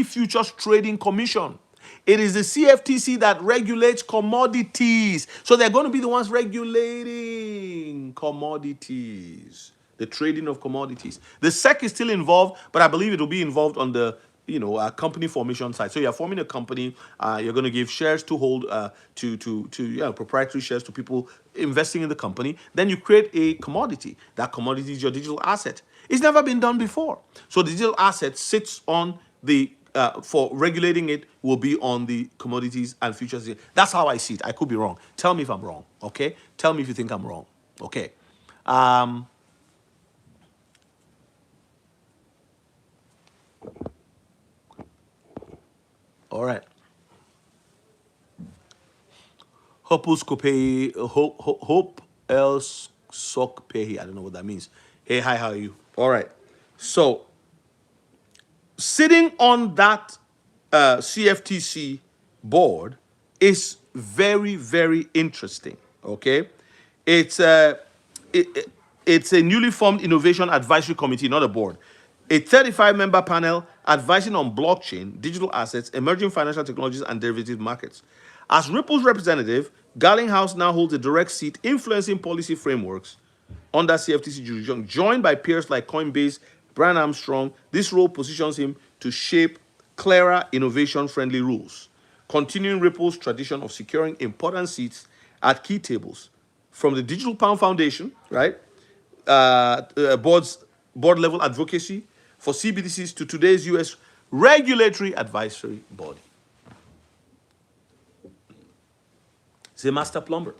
Futures Trading Commission. It is the CFTC that regulates commodities. So they're going to be the ones regulating commodities, the trading of commodities. The SEC is still involved, but I believe it will be involved on the company formation side. So you're forming a company, you're going to give shares to hold proprietary shares to people investing in the company. Then you create a commodity. That commodity is your digital asset. It's never been done before. So the digital asset sits on the for regulating it will be on the commodities and futures. That's how I see it. I could be wrong. Tell me if I'm wrong. Okay. Tell me if you think I'm wrong. Okay. All right. Hope else sok pay. I don't know what that means. Hey, hi, how are you? All right. So sitting on that CFTC board is very, very interesting. Okay, it's it's a newly formed innovation advisory committee, not a board. A 35-member panel advising on blockchain, digital assets, emerging financial technologies, and derivative markets. As Ripple's representative, Garlinghouse now holds a direct seat influencing policy frameworks under CFTC jurisdiction, joined by peers like Coinbase, Brian Armstrong. This role positions him to shape clearer, innovation-friendly rules, continuing Ripple's tradition of securing important seats at key tables, from the Digital Pound Foundation, right, board level advocacy for CBDCs to today's U.S. regulatory advisory body. It's a master plumbing,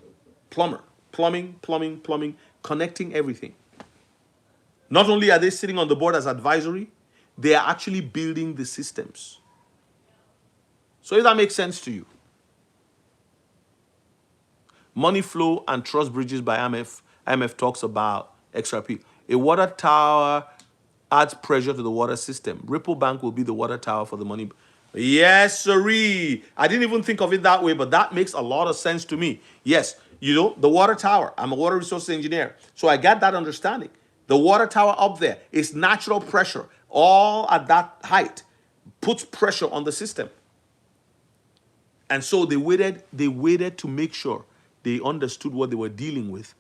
connecting everything. Not only are they sitting on the board as advisory, they are actually building the systems. So if that makes sense to you. Money flow and trust bridges by IMF talks about XRP. A water tower adds pressure to the water system. Ripple Bank will be the water tower for the money. Yes, sirree. I didn't even think of it that way, but that makes a lot of sense to me. Yes, the water tower. I'm a water resources engineer, so I got that understanding. The water tower up there is natural pressure, all at that height, puts pressure on the system. And so they waited to make sure they understood what they were dealing with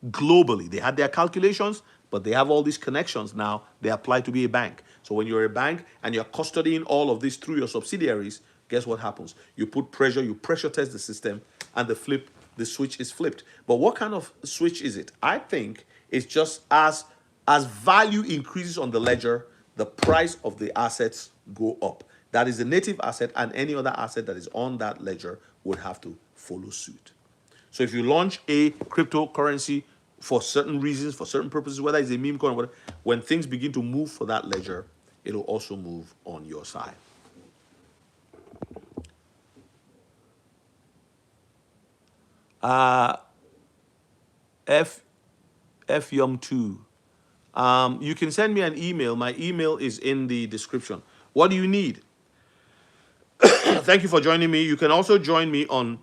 globally. They had their calculations, but they have all these connections now. They apply to be a bank. So when you're a bank and you're custodying all of this through your subsidiaries, guess what happens? You put pressure, you pressure test the system, and the switch is flipped. But what kind of switch is it? I think it's just as value increases on the ledger, the price of the assets go up. That is the native asset, and any other asset that is on that ledger would have to follow suit. So if you launch a cryptocurrency for certain reasons, for certain purposes, whether it's a meme coin or whatever, when things begin to move for that ledger, it'll also move on your side. Yum2. You can send me an email. My email is in the description. What do you need? Thank you for joining me. You can also join me on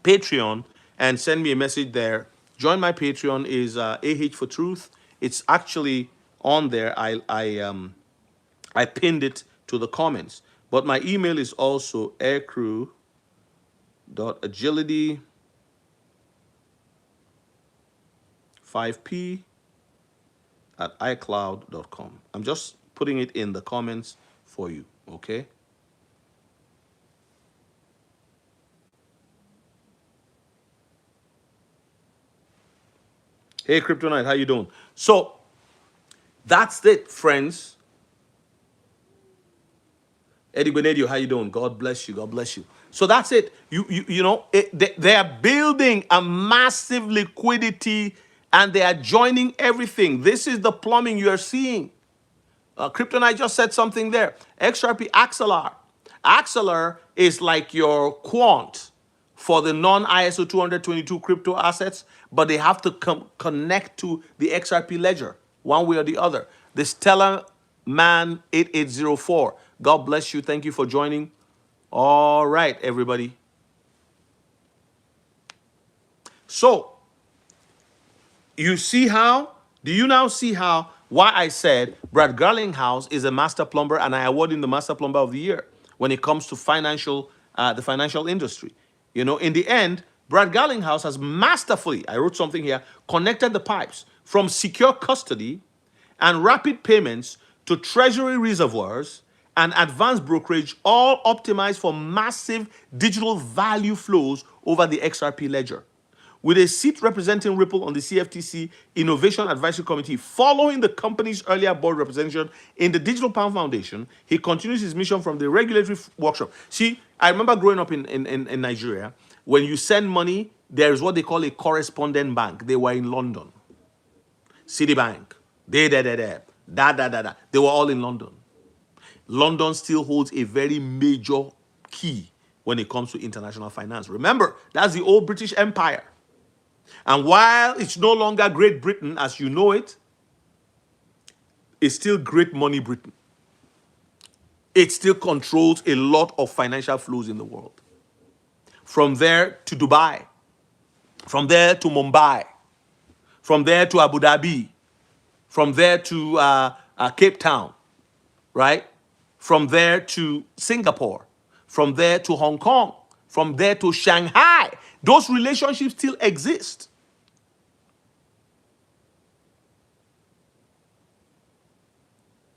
Patreon and send me a message there. Join my Patreon is AH for Truth. It's actually on there. I pinned it to the comments. But my email is also aircrew.agility5p@icloud.com. I'm just putting it in the comments for you, okay? Hey, Kryptonite, how you doing? So that's it, friends. Eddie Benedio, how you doing? God bless you. God bless you. So that's it. They are building a massive liquidity and they are joining everything. This is the plumbing you are seeing. Kryptonite just said something there. XRP Axelar. Axelar is like your quant for the non-ISO 222 crypto assets, but they have to connect to the XRP ledger one way or the other. The Stellar Man 8804. God bless you. Thank you for joining. All right, everybody. So, you see how? Do you now see how? Why I said Brad Garlinghouse is a master plumber, and I award him the master plumber of the year when it comes to the financial industry. You know, in the end, Brad Garlinghouse has masterfully, I wrote something here, connected the pipes from secure custody and rapid payments to treasury reservoirs and advanced brokerage, all optimized for massive digital value flows over the XRP ledger. With a seat representing Ripple on the CFTC Innovation Advisory Committee, following the company's earlier board representation in the Digital Pound Foundation, he continues his mission from the regulatory workshop. See, I remember growing up in Nigeria, when you send money, there is what they call a correspondent bank. They were in London. Citibank, they. They were all in London. London still holds a very major key when it comes to international finance. Remember, that's the old British Empire. And while it's no longer Great Britain as you know it, it's still Great Money Britain. It still controls a lot of financial flows in the world. From there to Dubai, from there to Mumbai, from there to Abu Dhabi, from there to Cape Town, right? From there to Singapore, from there to Hong Kong, from there to Shanghai. Those relationships still exist.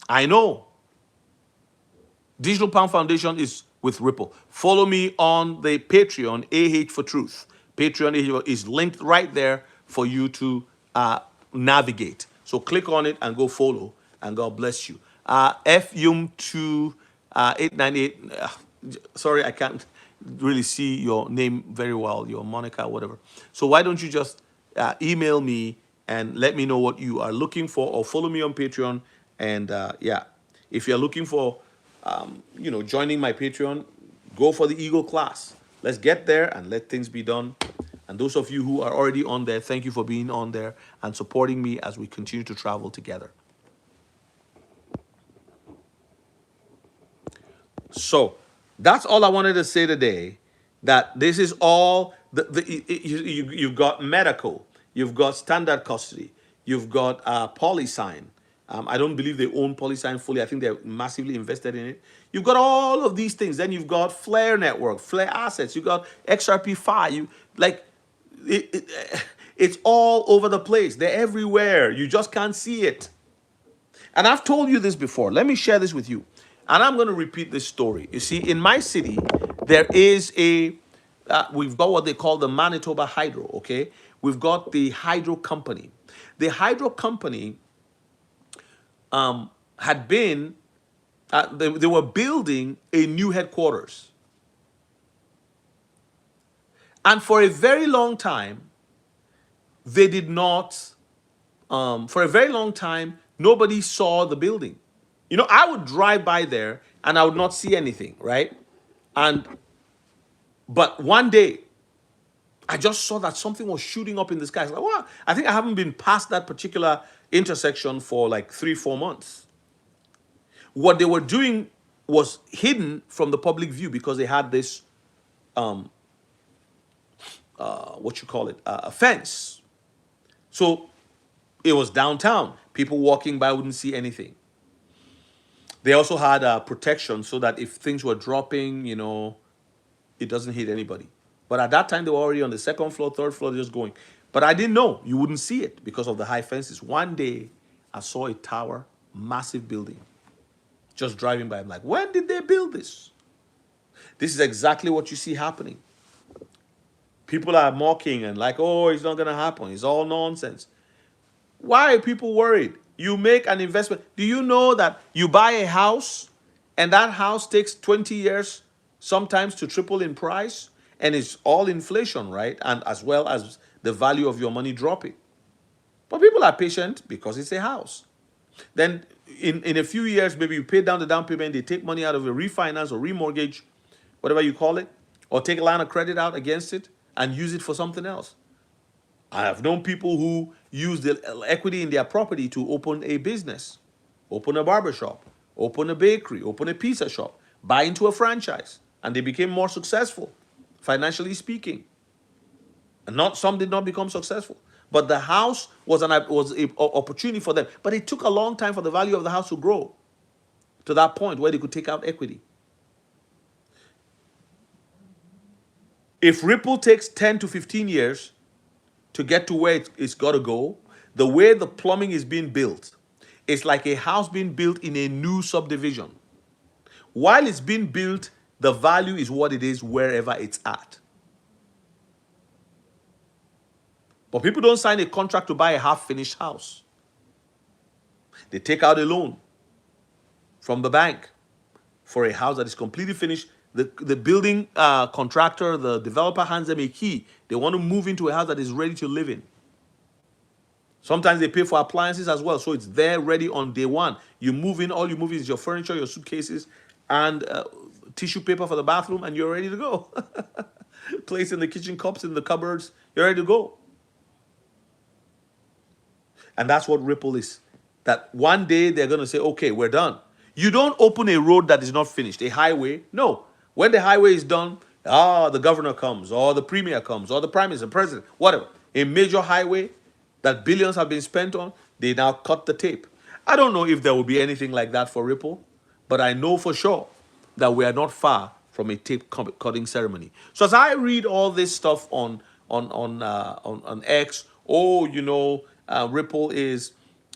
I know. Digital Pound Foundation is with Ripple. Follow me on the Patreon, AH for Truth. Patreon is linked right there for you to navigate. So click on it and go follow, and God bless you. FYum2898. Sorry, I can't really see your name very well, your Monica, whatever. So why don't you just email me and let me know what you are looking for, or follow me on Patreon. And yeah, if you're looking for, joining my Patreon, go for the Eagle class. Let's get there and let things be done. And those of you who are already on there, thank you for being on there and supporting me as we continue to travel together. So that's all I wanted to say today. That this is all you've got medical, you've got standard custody, you've got PolySign. I don't believe they own PolySign fully. I think they're massively invested in it. You've got all of these things. Then you've got Flare Network, Flare Assets. You've got XRP Fi. It's all over the place. They're everywhere. You just can't see it. And I've told you this before. Let me share this with you. And I'm going to repeat this story. You see, in my city, there is we've got what they call the Manitoba Hydro, okay? We've got the hydro company. The hydro company had been, they were building a new headquarters. And for a very long time, they did not, for a very long time, nobody saw the building. You know, I would drive by there and I would not see anything, right? But one day, I just saw that something was shooting up in the sky. I was like, wow, I think I haven't been past that particular intersection for like 3-4 months. What they were doing was hidden from the public view because they had this, a fence. So it was downtown. People walking by wouldn't see anything. They also had protection so that if things were dropping, it doesn't hit anybody. But at that time, they were already on the second floor, third floor, just going. But I didn't know. You wouldn't see it because of the high fences. One day, I saw a tower, massive building, just driving by. I'm like, when did they build this? This is exactly what you see happening. People are mocking and like, oh, it's not going to happen. It's all nonsense. Why are people worried? You make an investment. Do you know that you buy a house and that house takes 20 years sometimes to triple in price? And it's all inflation, right? And as well as the value of your money dropping. But people are patient because it's a house. Then in a few years, maybe you pay down the down payment, they take money out of a refinance or remortgage, whatever you call it, or take a line of credit out against it and use it for something else. I have known people who use the equity in their property to open a business, open a barbershop, open a bakery, open a pizza shop, buy into a franchise, and they became more successful, financially speaking. And not some did not become successful. But the house was an opportunity for them. But it took a long time for the value of the house to grow to that point where they could take out equity. If Ripple takes 10 to 15 years to get to where it's got to go, the way the plumbing is being built, it's like a house being built in a new subdivision. While it's being built, the value is what it is wherever it's at. But people don't sign a contract to buy a half-finished house. They take out a loan from the bank for a house that is completely finished. The building contractor, the developer hands them a key. They want to move into a house that is ready to live in. Sometimes they pay for appliances as well, so it's there ready on day one. You move in, all you move in is your furniture, your suitcases, and tissue paper for the bathroom, and you're ready to go. Place in the kitchen cups in the cupboards, you're ready to go. And that's what Ripple is. That one day they're going to say, okay, we're done. You don't open a road that is not finished, a highway. No. When the highway is done, the governor comes, or the premier comes, or the prime minister, president, whatever. A major highway that billions have been spent on, they now cut the tape. I don't know if there will be anything like that for Ripple, but I know for sure that we are not far from a tape cutting ceremony. So as I read all this stuff on X, Ripple is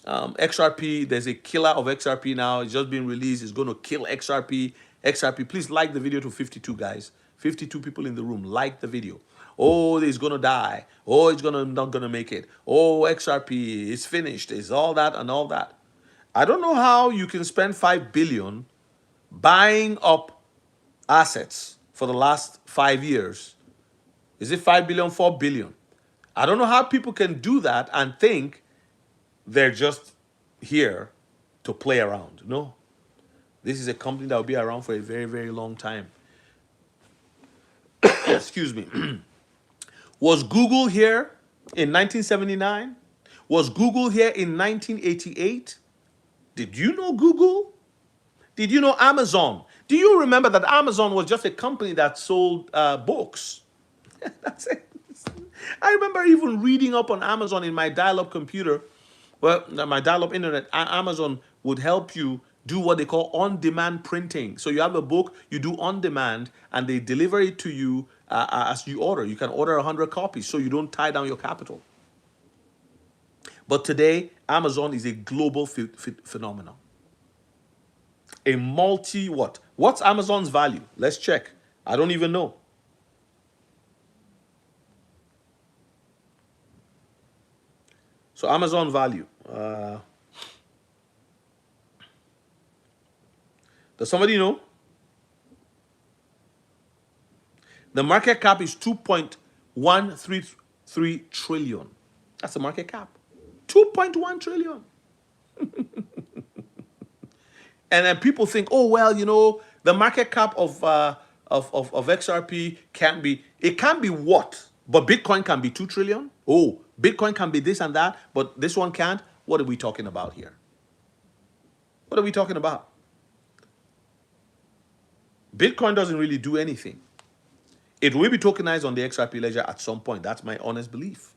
XRP. There's a killer of XRP now. It's just been released. It's going to kill XRP. XRP. Please like the video to 52 guys. 52 people in the room. Like the video. Oh, it's going to die. Oh, it's not going to make it. Oh, XRP is finished. It's all that and all that. I don't know how you can spend 5 billion buying up assets for the last 5 years. Is it 5 billion, 4 billion? I don't know how people can do that and think they're just here to play around. No. This is a company that will be around for a very, very long time. Excuse me. Was Google here in 1979? Was Google here in 1988? Did you know Google? Did you know Amazon? Do you remember that Amazon was just a company that sold books? That's it. I remember even reading up on Amazon in my dial-up computer. Well, my dial-up internet. Amazon would help you do what they call on-demand printing. So you have a book, you do on-demand, and they deliver it to you as you order. You can order 100 copies so you don't tie down your capital. But today, Amazon is a global phenomenon. A multi-what? What's Amazon's value? Let's check. I don't even know. So Amazon value. Does somebody know? The market cap is 2.133 trillion. That's the market cap. 2.1 trillion. And then people think, oh, well, the market cap of XRP can be what? But Bitcoin can be 2 trillion? Oh, Bitcoin can be this and that, but this one can't? What are we talking about here? What are we talking about? Bitcoin doesn't really do anything. It will be tokenized on the XRP ledger at some point. That's my honest belief.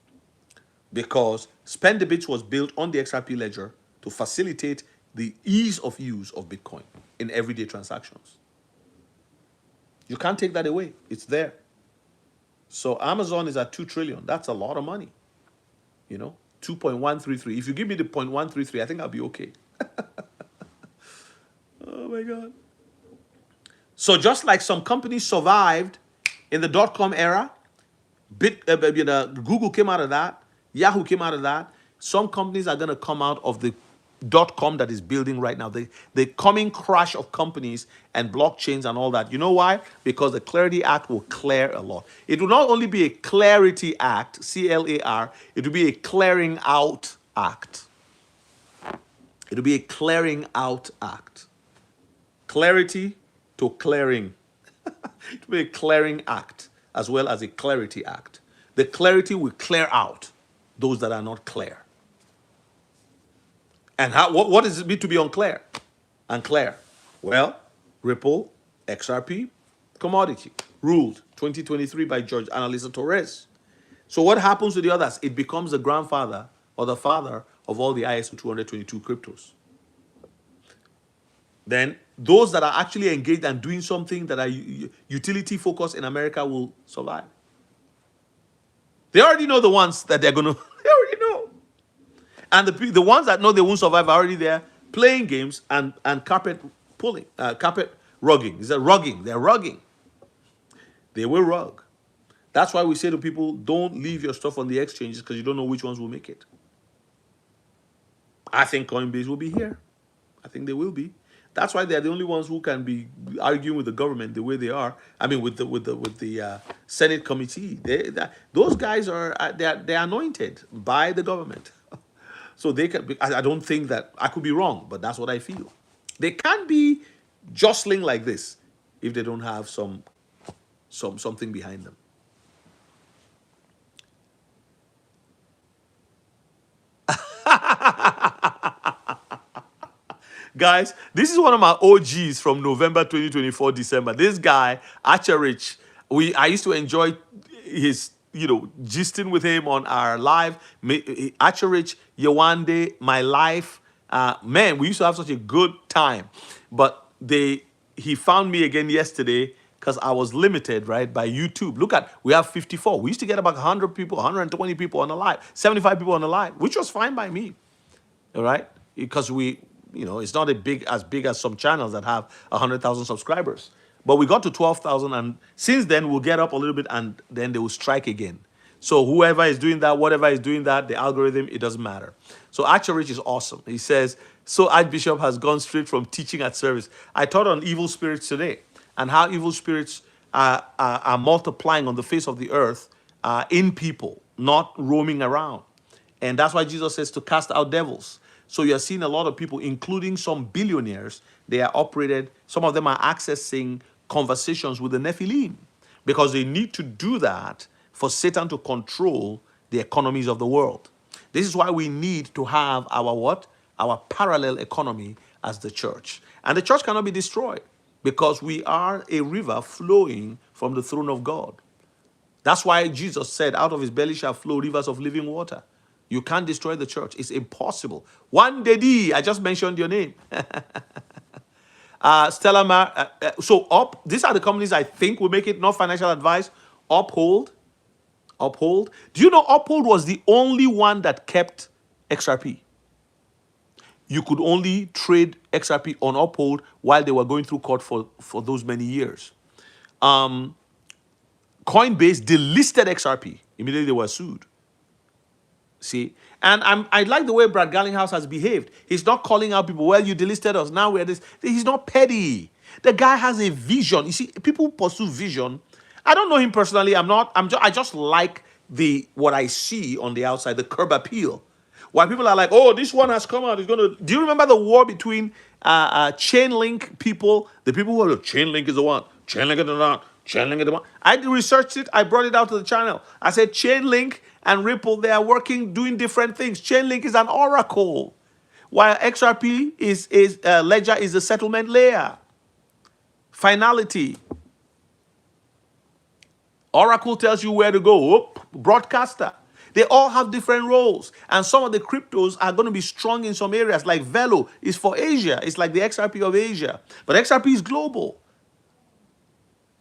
Because Spend the Bits was built on the XRP ledger to facilitate the ease of use of Bitcoin in everyday transactions. You can't take that away. It's there. So Amazon is at 2 trillion. That's a lot of money. 2.133. If you give me the 0.133, I think I'll be okay. Oh my God. So just like some companies survived in the dot-com era, Google came out of that, Yahoo came out of that, some companies are going to come out of the dot-com that is building right now. The coming crash of companies and blockchains and all that. You know why? Because the Clarity Act will clear a lot. It will not only be a clarity act, C-L-A-R, it will be a clearing out act. It'll be a clearing out act. Clarity to clearing. It'll be a clearing act as well as a clarity act. The clarity will clear out those that are not clear. And what does it mean to be unclear? Unclear. Well, Ripple, XRP, commodity, ruled 2023 by George Analisa Torres. So what happens to the others? It becomes the grandfather or the father of all the ISO 222 cryptos. Then those that are actually engaged and doing something that are utility focused in America will survive. They already know the ones that they're going to, they already know. And the ones that know they won't survive are already there playing games and carpet pulling, carpet rugging. Is that rugging? They're rugging. They will rug. That's why we say to people, don't leave your stuff on the exchanges because you don't know which ones will make it. I think Coinbase will be here. I think they will be. That's why they're the only ones who can be arguing with the government the way they are. I mean, with the Senate committee. Those guys are they're anointed by the government, so they can. I don't think that I could be wrong, but that's what I feel. They can't be jostling like this if they don't have something behind them. Guys, this is one of my OGs from November 2024, December. This guy, Acharich, I used to enjoy his, gisting with him on our live. Acharich, Yawande, My Life. Man, we used to have such a good time. But he found me again yesterday because I was limited, right, by YouTube. Look we have 54. We used to get about 100 people, 120 people on the live, 75 people on the live, which was fine by me, all right? Because it's not as big as some channels that have 100,000 subscribers. But we got to 12,000, and since then, we'll get up a little bit, and then they will strike again. So whoever is doing that, whatever is doing that, the algorithm, it doesn't matter. So Acharich is awesome. He says, so Archbishop has gone straight from teaching at service. I taught on evil spirits today, and how evil spirits are multiplying on the face of the earth in people, not roaming around. And that's why Jesus says to cast out devils. So you're seeing a lot of people, including some billionaires, they are operated, some of them are accessing conversations with the Nephilim because they need to do that for Satan to control the economies of the world. This is why we need to have our what? Our parallel economy as the church. And the church cannot be destroyed because we are a river flowing from the throne of God. That's why Jesus said, out of his belly shall flow rivers of living water. You can't destroy the church. It's impossible. One day, I just mentioned your name. Stella Mar. These are the companies I think will make it, not financial advice. Uphold. Do you know Uphold was the only one that kept XRP? You could only trade XRP on Uphold while they were going through court for those many years. Coinbase delisted XRP. Immediately they were sued. See, and I like the way Brad Garlinghouse has behaved. He's not calling out people, well, you delisted us, now we're this. He's not petty. The guy has a vision. You see, people pursue vision. I don't know him personally. I just like what I see on the outside, the curb appeal. While people are like, oh, this one has come out, it's gonna. Do you remember the war between Chainlink people? The people who are Chainlink is the one, Chainlink is the not, Chainlink is the one. I researched it, I brought it out to the channel. I said Chainlink and Ripple, they are working, doing different things. Chainlink is an oracle, while XRP is Ledger is the settlement layer. Finality. Oracle tells you where to go. Broadcaster. They all have different roles. And some of the cryptos are going to be strong in some areas, like Velo is for Asia. It's like the XRP of Asia. But XRP is global.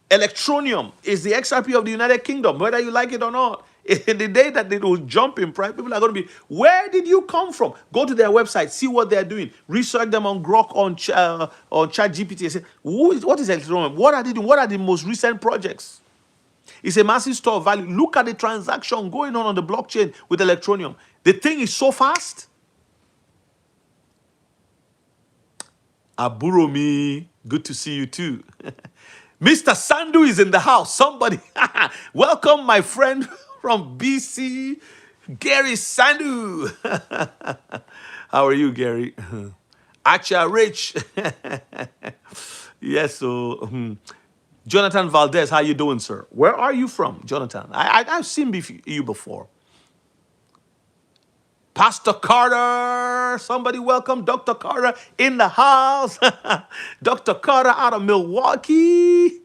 Electronium is the XRP of the United Kingdom, whether you like it or not. In the day that they will jump in price, people are going to be, where did you come from? Go to their website, see what they're doing. Research them on Grok, on ChatGPT. Say, what is Electronium? What are they doing? What are the most recent projects? It's a massive store of value. Look at the transaction going on the blockchain with Electronium. The thing is so fast. Aburomi, good to see you too. Mr. Sandu is in the house. Somebody, welcome my friend from BC. Gary Sandu. How are you, Gary? Acha Rich. Yes, so Jonathan Valdez, how you doing, sir? Where are you from, Jonathan? I've seen you before. Pastor Carter, somebody welcome Dr. Carter in the house. Dr. Carter out of Milwaukee.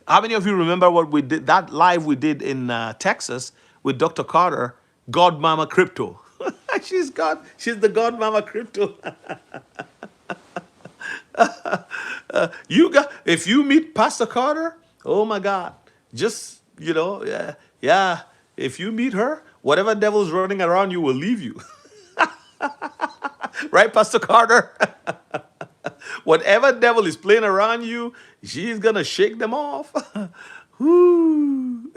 How many of you remember what we did, that live we did in Texas with Dr. Carter, God Mama Crypto? She's the God Mama Crypto. If you meet Pastor Carter, oh my God, just, yeah, yeah, if you meet her, whatever devil's running around you will leave you. Right, Pastor Carter? Whatever devil is playing around you, she's gonna shake them off. Whoo.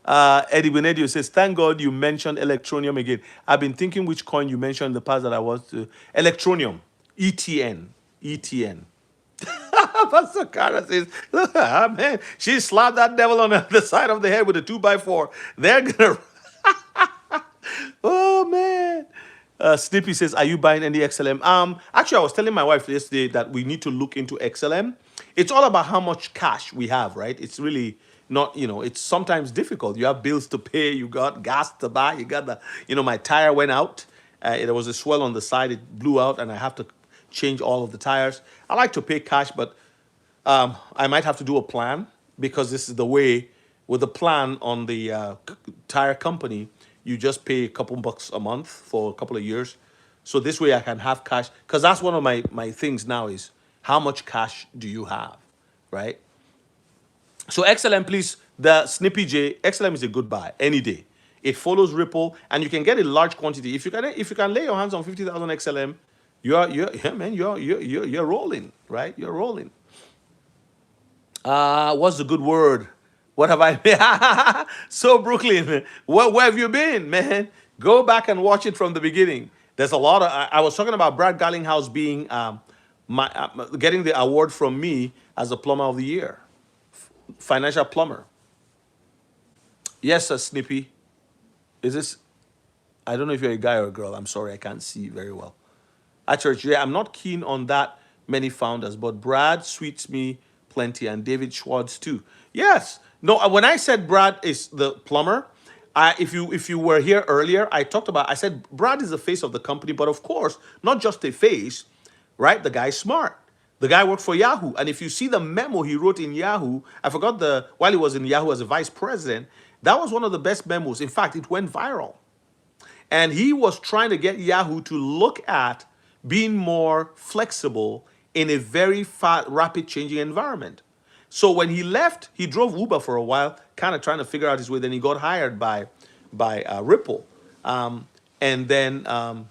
Eddie Benedio says, thank God you mentioned Electronium again. I've been thinking which coin you mentioned in the past that I was to. Electronium. ETN. ETN. Pastor Carter says, man, she slapped that devil on the side of the head with a 2x4. They're gonna. Oh, man. Snippy says, are you buying any XLM? Actually, I was telling my wife yesterday that we need to look into XLM. It's all about how much cash we have, right? It's really not, it's sometimes difficult. You have bills to pay, you got gas to buy, you got my tire went out. There was a swell on the side, it blew out, and I have to change all of the tires. I like to pay cash, but I might have to do a plan because this is the way with the plan on the tire company. You just pay a couple bucks a month for a couple of years. So this way I can have cash. Because that's one of my things now is how much cash do you have, right? So XLM, please, the Snippy J, XLM is a good buy any day. It follows Ripple, and you can get a large quantity. If you can lay your hands on 50,000 XLM, you're rolling, right? You're rolling. What's the good word? What have I? So Brooklyn, where have you been, man? Go back and watch it from the beginning. There's a lot of. I was talking about Brad Garlinghouse being getting the award from me as a plumber of the year, financial plumber. Yes, sir, Snippy. Is this? I don't know if you're a guy or a girl. I'm sorry, I can't see very well. At church, yeah, I'm not keen on that many founders, but Brad sweets me plenty, and David Schwartz too. Yes. No, when I said Brad is the plumber, if you were here earlier, I said Brad is the face of the company, but of course, not just a face, right? The guy's smart. The guy worked for Yahoo. And if you see the memo he wrote in Yahoo, I forgot while he was in Yahoo as a vice president, that was one of the best memos. In fact, it went viral. And he was trying to get Yahoo to look at being more flexible in a very rapid changing environment. So when he left, he drove Uber for a while, kind of trying to figure out his way. Then he got hired by Ripple. And then, oh,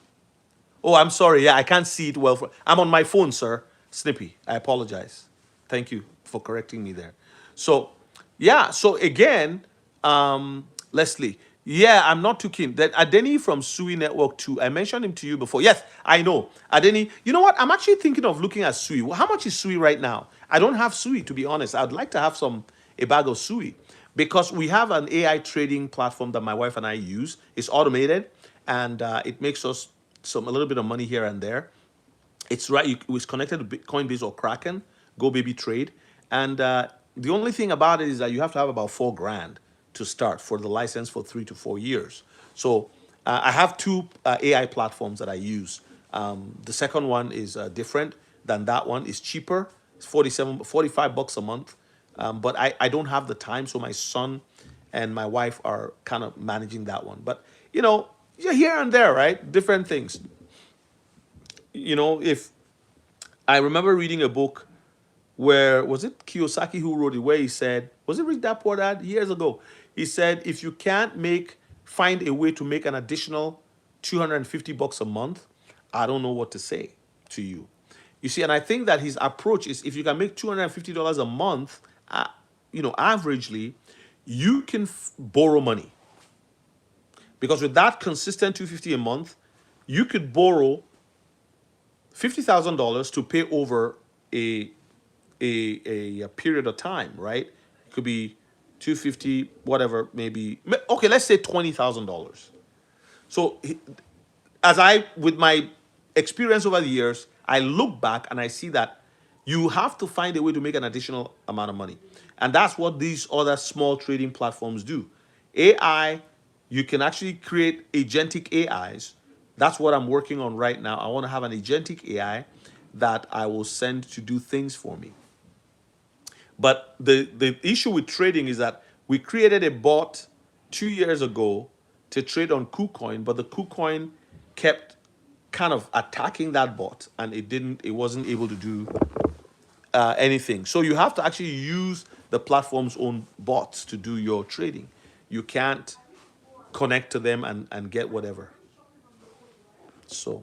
I'm sorry. Yeah, I can't see it well. I'm on my phone, sir. Snippy, I apologize. Thank you for correcting me there. So, yeah. So again, Leslie, yeah, I'm not too keen. That Adeni from Sui Network 2, I mentioned him to you before. Yes, I know. Adeni, you know what? I'm actually thinking of looking at Sui. How much is Sui right now? I don't have Sui, to be honest. I'd like to have a bag of Sui because we have an AI trading platform that my wife and I use. It's automated, and it makes us a little bit of money here and there. It's right. It's connected to Coinbase or Kraken, Go Baby Trade. And the only thing about it is that you have to have about $4,000 to start for the license for 3 to 4 years. So I have two AI platforms that I use. The second one is different than that one. It's cheaper. It's 45 bucks a month. But I don't have the time. So my son and my wife are kind of managing that one. But, here and there, right? Different things. If I remember reading a book where, was it Kiyosaki who wrote it, where he said, was it Rich Dad Poor Dad years ago? He said, if you can't find a way to make an additional 250 bucks a month, I don't know what to say to you. You see, and I think that his approach is if you can make $250 a month, averagely, you can borrow money. Because with that consistent $250 a month, you could borrow $50,000 to pay over a period of time, right? It could be 250, whatever, maybe. Okay, let's say $20,000. So as with my experience over the years, I look back and I see that you have to find a way to make an additional amount of money. And that's what these other small trading platforms do. AI, you can actually create agentic AIs. That's what I'm working on right now. I want to have an agentic AI that I will send to do things for me. But the issue with trading is that we created a bot 2 years ago to trade on KuCoin, but the KuCoin kept kind of attacking that bot, and it wasn't able to do anything. So you have to actually use the platform's own bots to do your trading. You can't connect to them and get whatever. So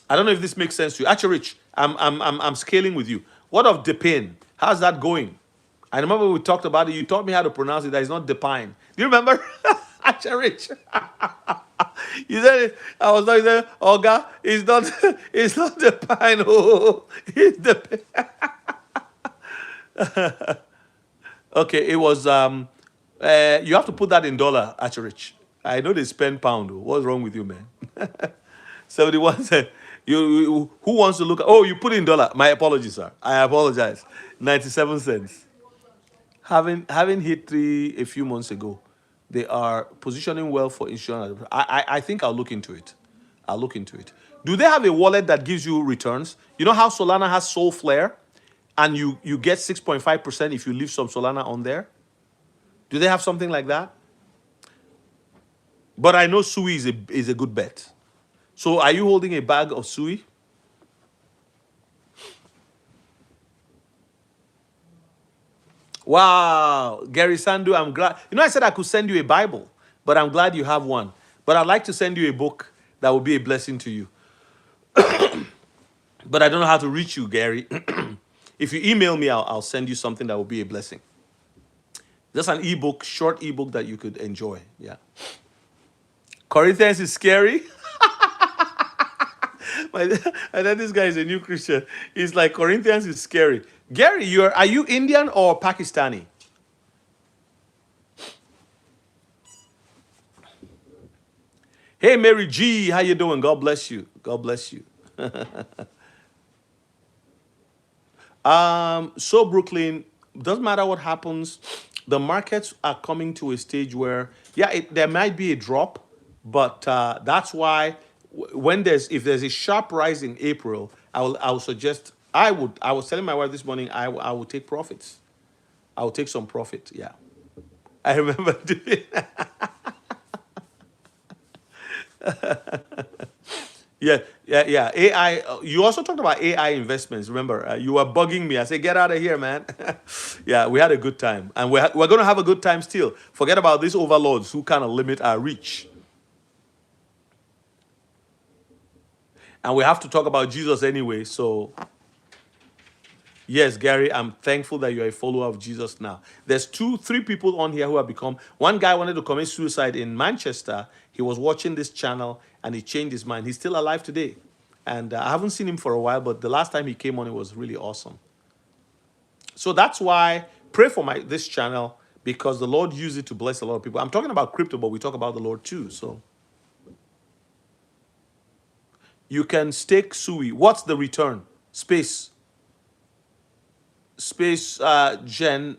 I don't know if this makes sense to you. Actually, Rich, I'm scaling with you. What of Depin? How's that going? I remember we talked about it. You taught me how to pronounce it. That it's not Depine. Do you remember? Actually, Rich. You said it. I was like, Olga, it's not, it's not Depine. Oh, it's Depin. Okay, it was. You have to put that in dollar, actually, Rich. I know they spend pound. What's wrong with you, man? 71 said, who wants to look at, oh, you put in dollar. My apologies, sir. I apologize. 97 cents. Having hit three a few months ago, they are positioning well for insurance. I think I'll look into it. I'll look into it. Do they have a wallet that gives you returns? You know how Solana has Soul Flare, and you get 6.5% if you leave some Solana on there? Do they have something like that? But I know Sui is a good bet. So are you holding a bag of Sui? Wow, Gary Sandu, I'm glad. You know, I said I could send you a Bible, but I'm glad you have one. But I'd like to send you a book that will be a blessing to you. But I don't know how to reach you, Gary. If you email me, I'll send you something that will be a blessing. Just an ebook, short ebook that you could enjoy. Yeah. Corinthians is scary. I know this guy is a new Christian. He's like, Corinthians is scary. Gary, are you Indian or Pakistani? Hey, Mary G, how you doing? God bless you. God bless you. So Brooklyn, doesn't matter what happens, the markets are coming to a stage where, yeah, there might be a drop, but that's why when if there's a sharp rise in April, I will suggest I was telling my wife this morning I will take profits. I will take some profit. Yeah, I remember doing. Yeah, yeah, yeah. AI. You also talked about AI investments. Remember, you were bugging me. I said, "Get out of here, man." Yeah, we had a good time, and we're going to have a good time still. Forget about these overlords who kind of limit our reach. And we have to talk about Jesus anyway. So, yes, Gary, I'm thankful that you're a follower of Jesus now. There's three people on here who have become. One guy wanted to commit suicide in Manchester. He was watching this channel and he changed his mind. He's still alive today. And I haven't seen him for a while, but the last time he came on, it was really awesome. So that's why pray for this channel, because the Lord used it to bless a lot of people. I'm talking about crypto, but we talk about the Lord too. So you can stake Sui. What's the return? Space Gen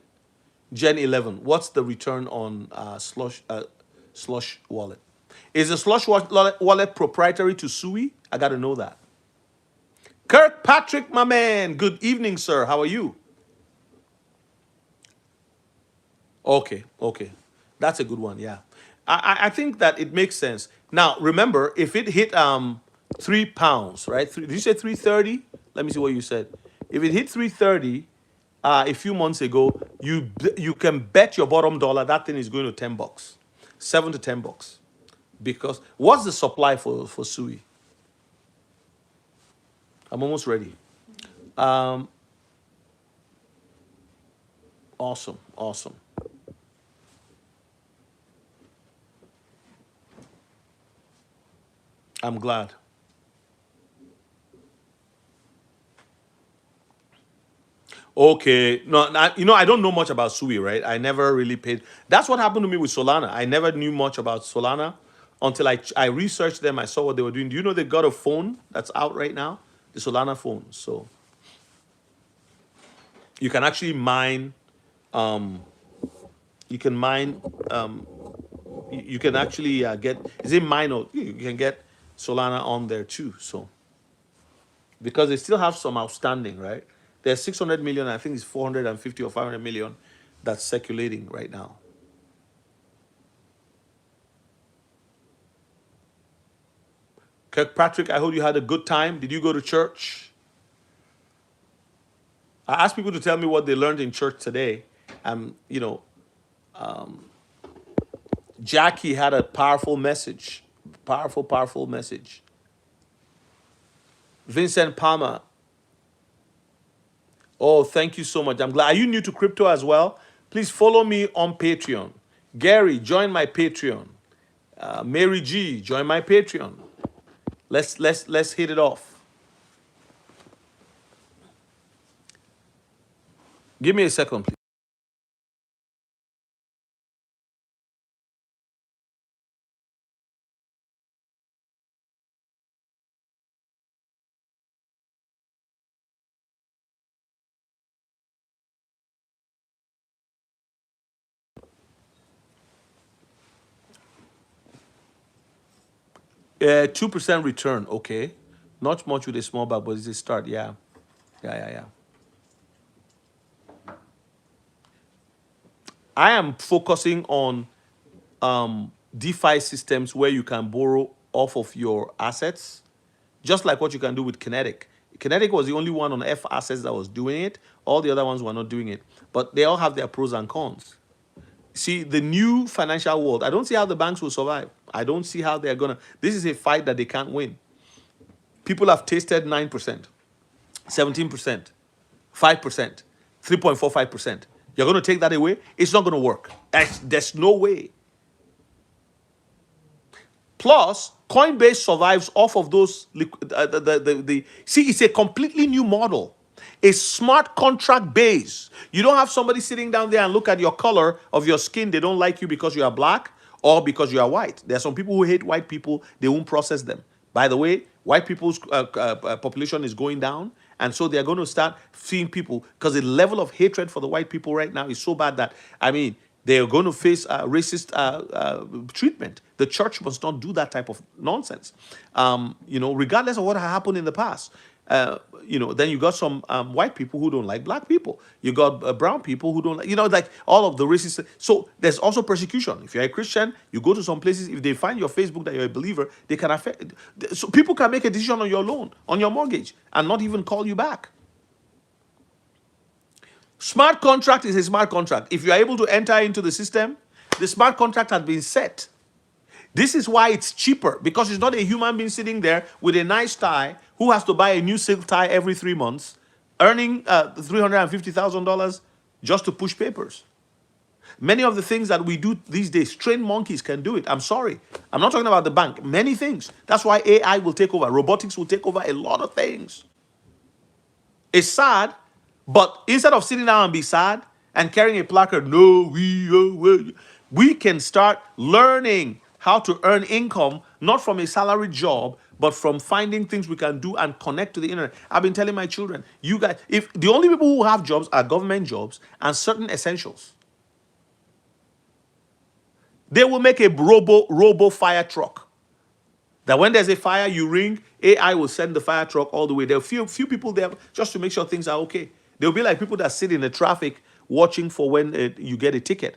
11. What's the return on Slush wallet? Is the Slush wallet proprietary to Sui? I got to know that. Kirkpatrick, my man. Good evening, sir. How are you? Okay, okay. That's a good one, yeah. I think that it makes sense. Now, remember, if it hit £3, right? Did you say 330? Let me see what you said. If it hit 330 a few months ago, you can bet your bottom dollar that thing is going to $10. 7 to $10. Because what's the supply for Sui? I'm almost ready. Awesome, awesome. I'm glad. Okay, no, I don't know much about Sui, right? I never really paid. That's what happened to me with Solana. I never knew much about Solana until I researched them. I saw what they were doing. Do you know they got a phone that's out right now, the Solana phone? So you can actually mine. Um, you can mine. You can actually get. Is it mine or you can get Solana on there too? So because they still have some outstanding, right? There's 600 million. I think it's 450 or 500 million that's circulating right now. Kirkpatrick, I hope you had a good time. Did you go to church? I asked people to tell me what they learned in church today. You know, Jackie had a powerful message. Powerful, powerful message. Vincent Palmer, oh, thank you so much. I'm glad. Are you new to crypto as well? Please follow me on Patreon. Gary, join my Patreon. Mary G, join my Patreon. Let's hit it off. Give me a second, please. Yeah, 2% return. Okay, not much with a small bag, but it's a start. Yeah, yeah. I am focusing on DeFi systems where you can borrow off of your assets, just like what you can do with Kinetic. Kinetic was the only one on F assets that was doing it. All the other ones were not doing it, but they all have their pros and cons. See, the new financial world, I don't see how the banks will survive. I don't see how they're gonna. This is a fight that they can't win. People have tasted 9%, 17%, 5%, 3.45%. You're going to take that away? It's not going to work. There's no way. Plus, Coinbase survives off of those. See, it's a completely new model. A smart contract base. You don't have somebody sitting down there and look at your color of your skin. They don't like you because you are black or because you are white. There are some people who hate white people. They won't process them. By the way, white people's population is going down. And so they're going to start seeing people because the level of hatred for the white people right now is so bad that, I mean, they're going to face racist treatment. The church must not do that type of nonsense. Regardless of what happened in the past. Then you got some white people who don't like black people. You got brown people who don't like, like all of the races. So there's also persecution. If you're a Christian, you go to some places, if they find your Facebook that you're a believer, they can affect. So people can make a decision on your loan, on your mortgage, and not even call you back. Smart contract is a smart contract. If you are able to enter into the system, the smart contract has been set. This is why it's cheaper, because it's not a human being sitting there with a nice tie who has to buy a new silk tie every 3 months, earning $350,000 just to push papers. Many of the things that we do these days, trained monkeys can do it. I'm sorry. I'm not talking about the bank. Many things. That's why AI will take over. Robotics will take over a lot of things. It's sad, but instead of sitting down and be sad and carrying a placard, no, we can start learning how to earn income, not from a salary job, but from finding things we can do and connect to the internet. I've been telling my children, you guys, if the only people who have jobs are government jobs and certain essentials, they will make a robo fire truck. That when there's a fire, you ring, AI will send the fire truck all the way. There are few people there just to make sure things are okay. They'll be like people that sit in the traffic watching for when you get a ticket.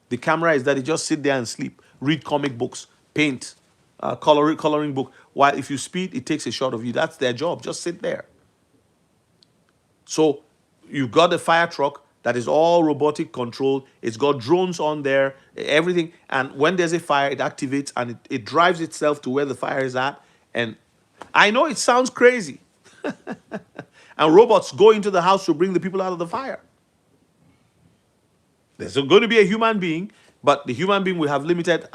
The camera is that they just sit there and sleep, read comic books, paint, coloring book. While if you speed, it takes a shot of you. That's their job. Just sit there. So you've got a fire truck that is all robotic controlled. It's got drones on there, everything. And when there's a fire, it activates and it drives itself to where the fire is at. And I know it sounds crazy. And robots go into the house to bring the people out of the fire. There's going to be a human being, but the human being will have limited,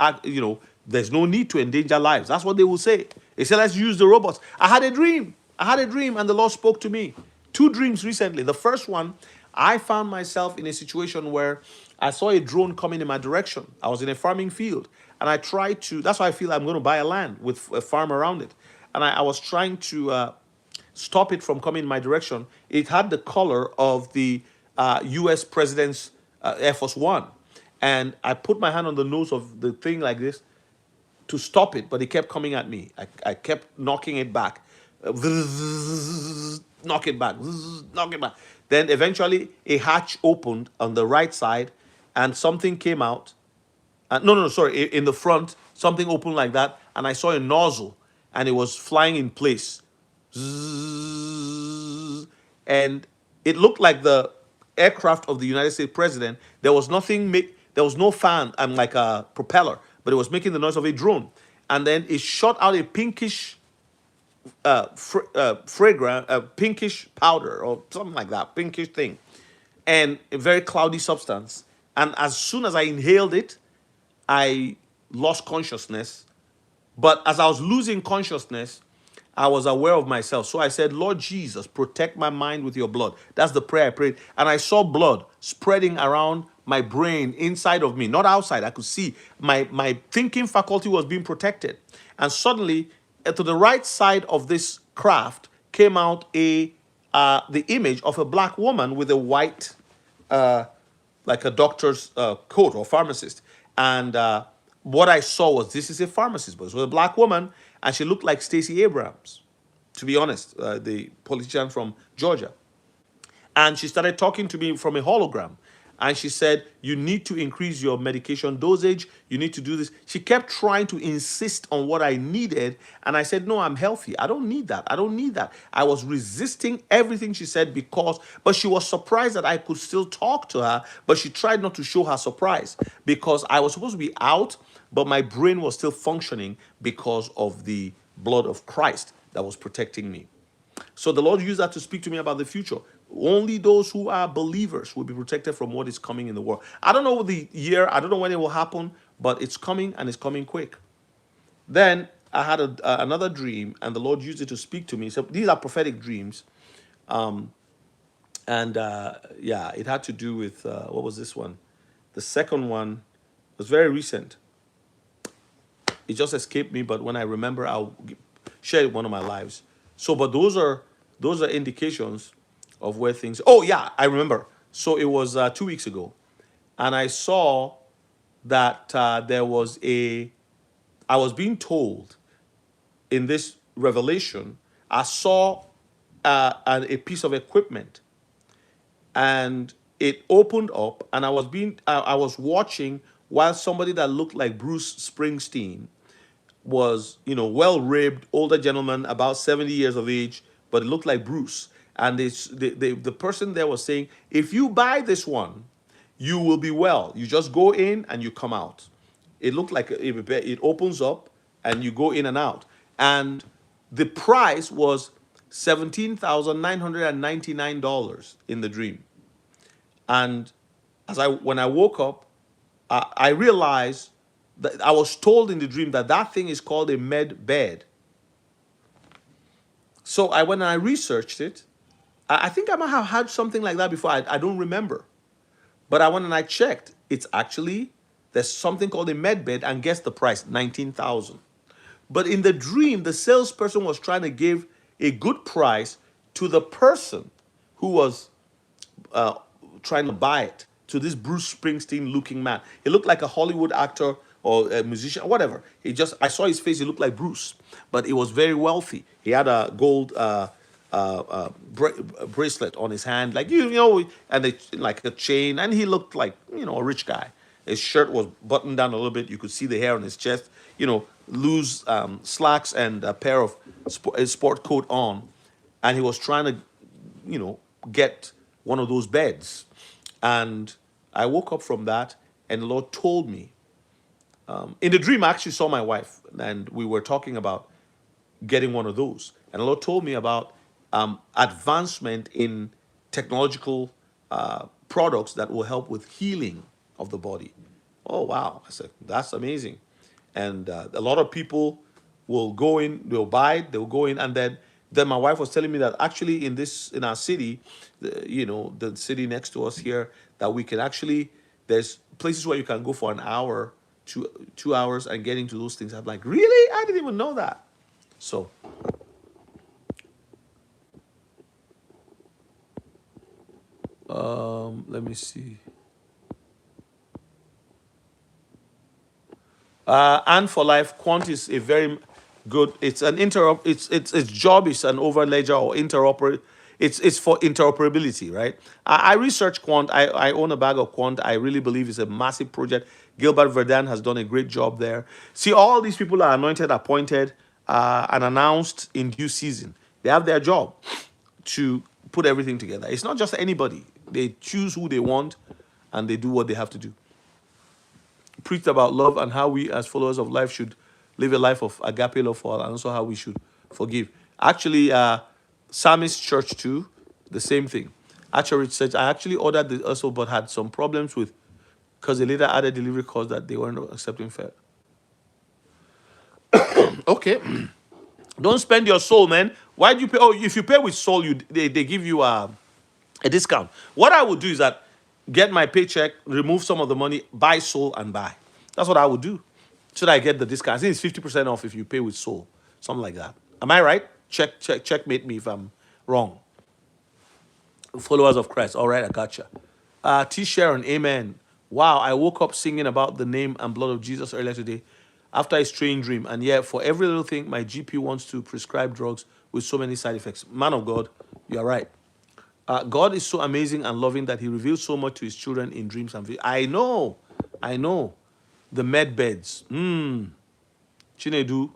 there's no need to endanger lives. That's what they will say. They say, let's use the robots. I had a dream and the Lord spoke to me. 2 dreams recently. The first one, I found myself in a situation where I saw a drone coming in my direction. I was in a farming field, and I tried to. That's why I feel I'm going to buy a land with a farm around it, and I was trying to stop it from coming in my direction. It had the color of the U.S. President's Air Force One, and I put my hand on the nose of the thing like this to stop it, but it kept coming at me. I kept knocking it back, knock it back, knock it back. Then eventually a hatch opened on the right side, and something came out. No, no, no, sorry. In the front, something opened like that, and I saw a nozzle, and it was flying in place. Zzz. And it looked like the aircraft of the United States president. There was nothing, there was no fan and like a propeller, but it was making the noise of a drone. And then it shot out a pinkish, fragrant, pinkish powder or something like that, pinkish thing, and a very cloudy substance. And as soon as I inhaled it, I lost consciousness. But as I was losing consciousness, I was aware of myself. So I said, Lord Jesus, protect my mind with your blood. That's the prayer I prayed. And I saw blood spreading around my brain inside of me, not outside. I could see my thinking faculty was being protected. And suddenly, to the right side of this craft came out the image of a black woman with a white like a doctor's coat or pharmacist. And what I saw was this is a pharmacist, but it was a black woman, and she looked like Stacey Abrams, to be honest, the politician from Georgia. And she started talking to me from a hologram. And she said, you need to increase your medication dosage. You need to do this. She kept trying to insist on what I needed. And I said, no, I'm healthy. I don't need that. I don't need that. I was resisting everything she said but she was surprised that I could still talk to her. But she tried not to show her surprise because I was supposed to be out, but my brain was still functioning because of the blood of Christ that was protecting me. So the Lord used that to speak to me about the future. Only those who are believers will be protected from what is coming in the world. I don't know the year, I don't know when it will happen, but it's coming and it's coming quick. Then I had another dream, and the Lord used it to speak to me. So these are prophetic dreams. Yeah, it had to do with, what was this one? The second one was very recent. It just escaped me, but when I remember, I'll share it one of my lives. So, but those are indications of where things. Oh yeah, I remember. So it was 2 weeks ago, and I saw that there was I was being told in this revelation. I saw a piece of equipment, and it opened up, and I was watching while somebody that looked like Bruce Springsteen was, well ribbed, older gentleman, about 70 years of age, but it looked like Bruce. And the person there was saying, if you buy this one, you will be well. You just go in and you come out. It looked like it opens up and you go in and out. And the price was $17,999 in the dream. And when I woke up, I realized that I was told in the dream that thing is called a med bed. So I went and I researched it. I think I might have had something like that before. I don't remember. But I went and I checked. There's something called a med bed, and guess the price, $19,000. But in the dream, the salesperson was trying to give a good price to the person who was trying to buy it, to this Bruce Springsteen looking man. He looked like a Hollywood actor or a musician, whatever. I saw his face, he looked like Bruce, but he was very wealthy. He had a gold bracelet on his hand, like, and like a chain, and he looked like, a rich guy. His shirt was buttoned down a little bit. You could see the hair on his chest, loose slacks and a pair of sport coat on. And he was trying to, get one of those beds. And I woke up from that, and the Lord told me, in the dream, I actually saw my wife, and we were talking about getting one of those. And the Lord told me about advancement in technological products that will help with healing of the body. Oh, wow. I said, that's amazing. And a lot of people will go in, they'll buy it, they'll go in, and then Then my wife was telling me that actually in our city, the city next to us here, that we can actually, there's places where you can go for an hour, 2 hours, and get into those things. I'm like, really? I didn't even know that. So let me see. And for life, quant is a very good. It's an interop. Its job is an overledger or interoper. It's for interoperability, right? I research quant. I own a bag of quant. I really believe it's a massive project. Gilbert Verdun has done a great job there. See, all these people are anointed, appointed, and announced in due season. They have their job to put everything together. It's not just anybody. They choose who they want, and they do what they have to do. Preached about love and how we as followers of life should live a life of agape love for all, and also how we should forgive. Actually, Psalmist Church too, the same thing. Actually, it says I actually ordered this also, but had some problems with because they later added delivery costs that they weren't accepting fair. Okay, don't spend your soul, man. Why do you pay? Oh, if you pay with soul, they give you a discount. What I would do is that get my paycheck, remove some of the money, buy soul, and buy. That's what I would do. So that I get the discount. I think it's 50% off if you pay with soul. Something like that. Am I right? Checkmate me if I'm wrong. Followers of Christ. All right, I gotcha. T. Sharon, amen. Wow, I woke up singing about the name and blood of Jesus earlier today after a strange dream. And yet, for every little thing, my GP wants to prescribe drugs with so many side effects. Man of God, you're right. God is so amazing and loving that he reveals so much to his children in dreams and visions. I know. The med beds. Chinedu,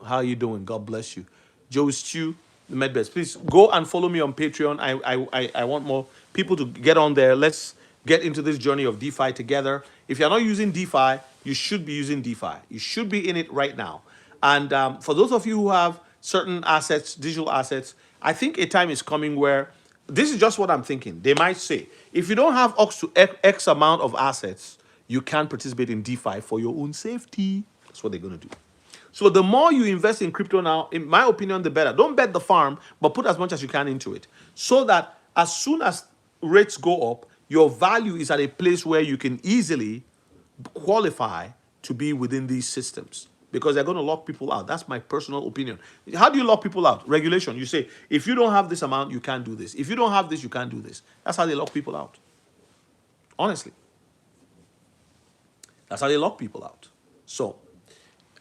how are you doing? God bless you. Joe Stew, the med beds. Please go and follow me on Patreon. I want more people to get on there. Let's get into this journey of DeFi together. If you're not using DeFi, you should be using DeFi. You should be in it right now. And for those of you who have certain assets, digital assets, I think a time is coming where this is just what I'm thinking. They might say, if you don't have X amount of assets, you can't participate in DeFi for your own safety. That's what they're going to do. So the more you invest in crypto now, in my opinion, the better. Don't bet the farm, but put as much as you can into it. So that as soon as rates go up, your value is at a place where you can easily qualify to be within these systems because they're going to lock people out. That's my personal opinion. How do you lock people out? Regulation. You say, if you don't have this amount, you can't do this. If you don't have this, you can't do this. That's how they lock people out. Honestly. That's how they lock people out. So,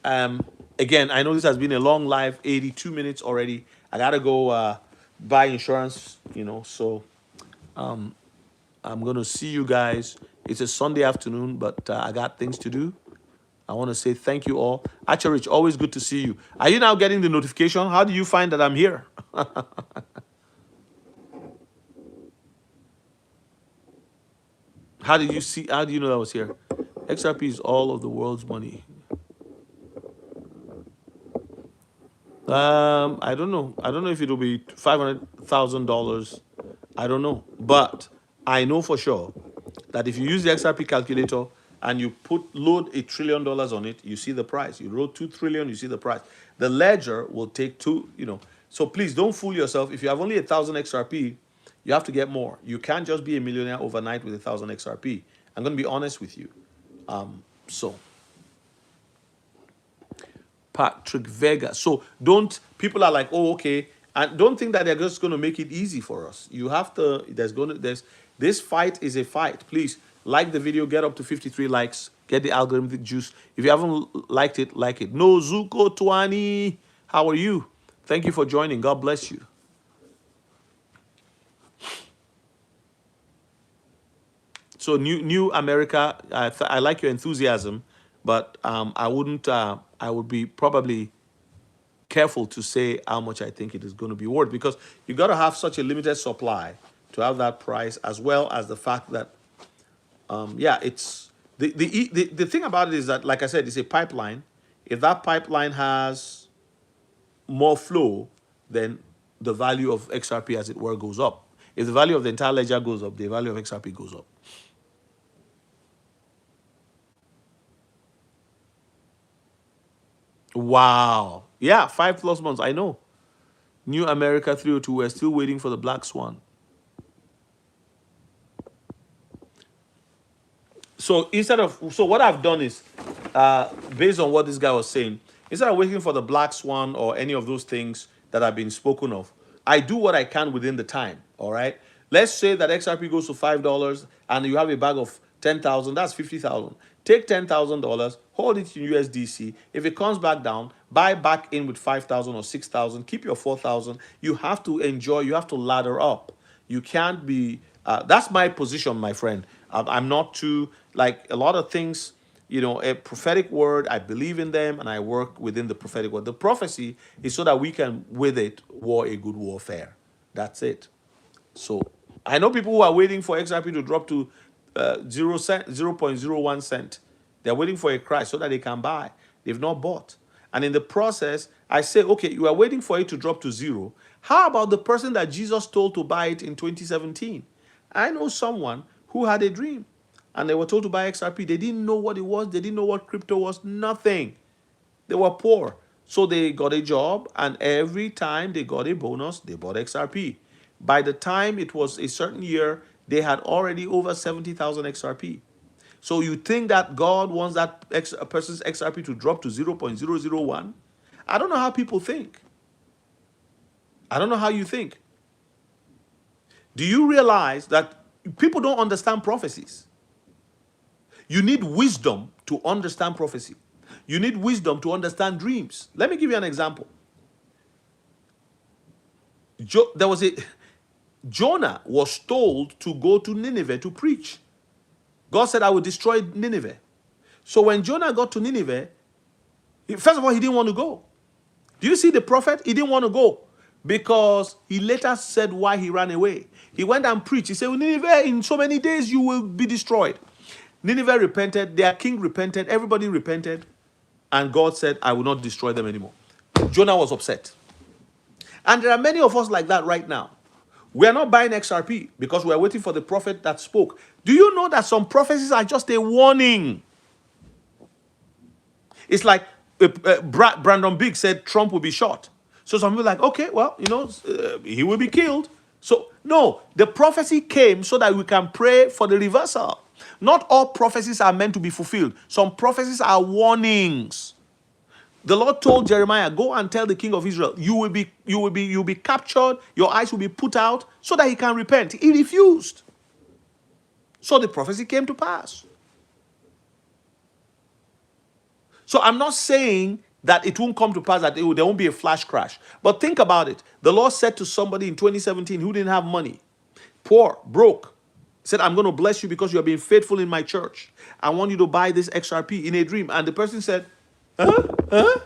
again, I know this has been a long live, 82 minutes already. I got to go buy insurance, so I'm going to see you guys. It's a Sunday afternoon, but I got things to do. I want to say thank you all. Actually, Rich, always good to see you. Are you now getting the notification? How do you find that I'm here? How do you know that I was here? XRP is all of the world's money. I don't know. I don't know if it'll be $500,000. I don't know. But I know for sure that if you use the XRP calculator and you load $1 trillion on it, you see the price. You load 2 trillion, you see the price. The ledger will take So please don't fool yourself. If you have only 1,000 XRP, you have to get more. You can't just be a millionaire overnight with 1,000 XRP. I'm going to be honest with you. So Patrick Vega. So people are like, oh, okay. And don't think that they're just going to make it easy for us. You have to, this fight is a fight. Please like the video, get up to 53 likes, get the algorithmic juice. If you haven't liked it, like it. No Zuko Twani, how are you? Thank you for joining. God bless you. So new America, I like your enthusiasm, but I wouldn't, I would be probably careful to say how much I think it is going to be worth because you got to have such a limited supply to have that price, as well as the fact that, it's the thing about it is that, like I said, it's a pipeline. If that pipeline has more flow, then the value of XRP, as it were, goes up. If the value of the entire ledger goes up, the value of XRP goes up. Wow. Yeah, 5+ months. I know. New America 302, we're still waiting for the black swan. So so what I've done is, based on what this guy was saying, instead of waiting for the black swan or any of those things that have been spoken of, I do what I can within the time. All right. Let's say that XRP goes to $5 and you have a bag of 10,000. That's 50,000. Take $10,000, hold it in USDC. If it comes back down, buy back in with 5,000 or 6,000. Keep your 4,000. You have to enjoy. You have to ladder up. You can't be. That's my position, my friend. I'm not too, like, a lot of things, a prophetic word, I believe in them and I work within the prophetic word. The prophecy is so that we can, with it, war a good warfare. That's it. So I know people who are waiting for XRP to drop to 0.01 cent. They're waiting for a crash so that they can buy. They've not bought. And in the process, I say, okay, you are waiting for it to drop to zero. How about the person that Jesus told to buy it in 2017? I know someone who had a dream and they were told to buy XRP. They didn't know what it was. They didn't know what crypto was. Nothing. They were poor. So they got a job, and every time they got a bonus, they bought XRP. By the time it was a certain year, they had already over 70,000 XRP. So you think that God wants that person's XRP to drop to 0.001? I don't know how people think. I don't know how you think. Do you realize that people don't understand prophecies? You need wisdom to understand prophecy. You need wisdom to understand dreams. Let me give you an example. Jonah was told to go to Nineveh to preach. God said, I will destroy Nineveh. So when Jonah got to Nineveh, first of all, he didn't want to go. Do you see the prophet? He didn't want to go because he later said why he ran away. He went and preached. He said, Nineveh, in so many days you will be destroyed. Nineveh repented. Their king repented. Everybody repented. And God said, I will not destroy them anymore. Jonah was upset. And there are many of us like that right now. We are not buying XRP because we are waiting for the prophet that spoke. Do you know that some prophecies are just a warning? It's like Brandon Biggs said Trump will be shot. So some people are like, okay, well, he will be killed. So no, the prophecy came so that we can pray for the reversal. Not all prophecies are meant to be fulfilled. Some prophecies are warnings. The Lord told Jeremiah, go and tell the king of Israel, you'll be captured, your eyes will be put out so that he can repent. He refused. So the prophecy came to pass. So I'm not saying that it won't come to pass, that there won't be a flash crash. But think about it. The Lord said to somebody in 2017 who didn't have money, poor, broke, said, I'm going to bless you because you are being faithful in my church. I want you to buy this XRP in a dream. And the person said, huh?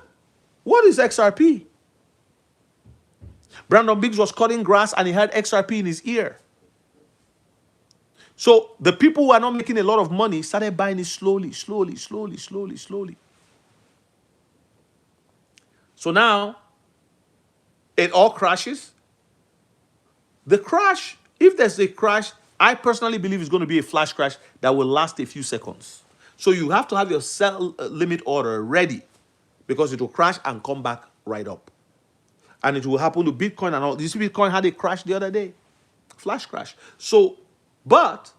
What is XRP? Brandon Biggs was cutting grass and he had XRP in his ear. So the people who are not making a lot of money started buying it slowly. So now it all crashes. The crash, if there's a crash, I personally believe it's going to be a flash crash that will last a few seconds. So you have to have your sell limit order ready because it will crash and come back right up. And it will happen to Bitcoin and all. This Bitcoin had a crash the other day. Flash crash. So, but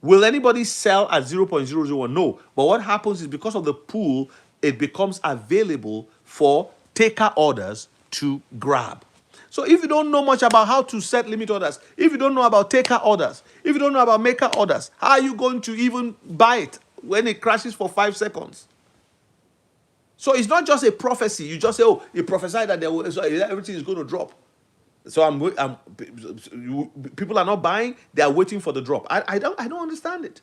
will anybody sell at 0.001? No. But what happens is because of the pool, it becomes available for taker orders to grab. So if you don't know much about how to set limit orders, if you don't know about taker orders, if you don't know about maker orders, how are you going to even buy it when it crashes for 5 seconds? So it's not just a prophecy. You just say, oh, you prophesied that everything is going to drop. So people are not buying. They are waiting for the drop. I don't understand it.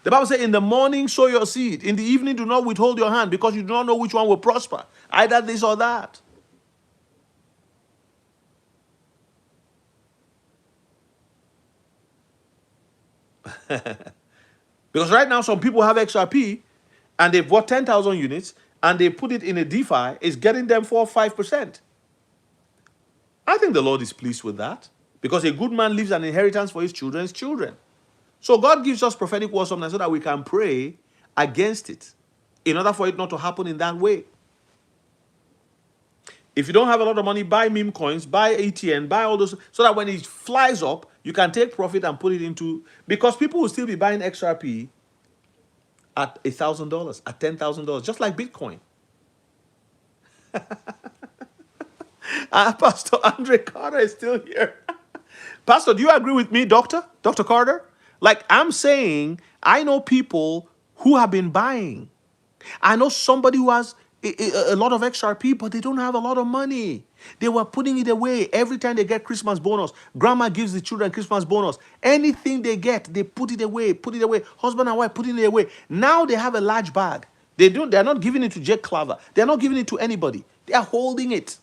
The Bible says, in the morning, sow your seed. In the evening, do not withhold your hand because you do not know which one will prosper. Either this or that. Because right now, some people have XRP and they've bought 10,000 units and they put it in a DeFi. It's getting them 4 or 5%. I think the Lord is pleased with that because a good man leaves an inheritance for his children's children. So God gives us prophetic words sometimes so that we can pray against it in order for it not to happen in that way. If you don't have a lot of money, buy meme coins, buy ATN, buy all those, so that when it flies up, you can take profit and put it into, because people will still be buying XRP at $1,000, at $10,000, just like Bitcoin. Pastor Andre Carter is still here. Pastor, do you agree with me, Dr. Carter? Like I'm saying, I know people who have been buying. I know somebody who has a lot of XRP, but they don't have a lot of money. They were putting it away every time they get Christmas bonus. Grandma gives the children Christmas bonus. Anything they get, they put it away, put it away. Husband and wife putting it away. Now they have a large bag. They're not giving it to Jake Claver. They're not giving it to anybody. They are holding it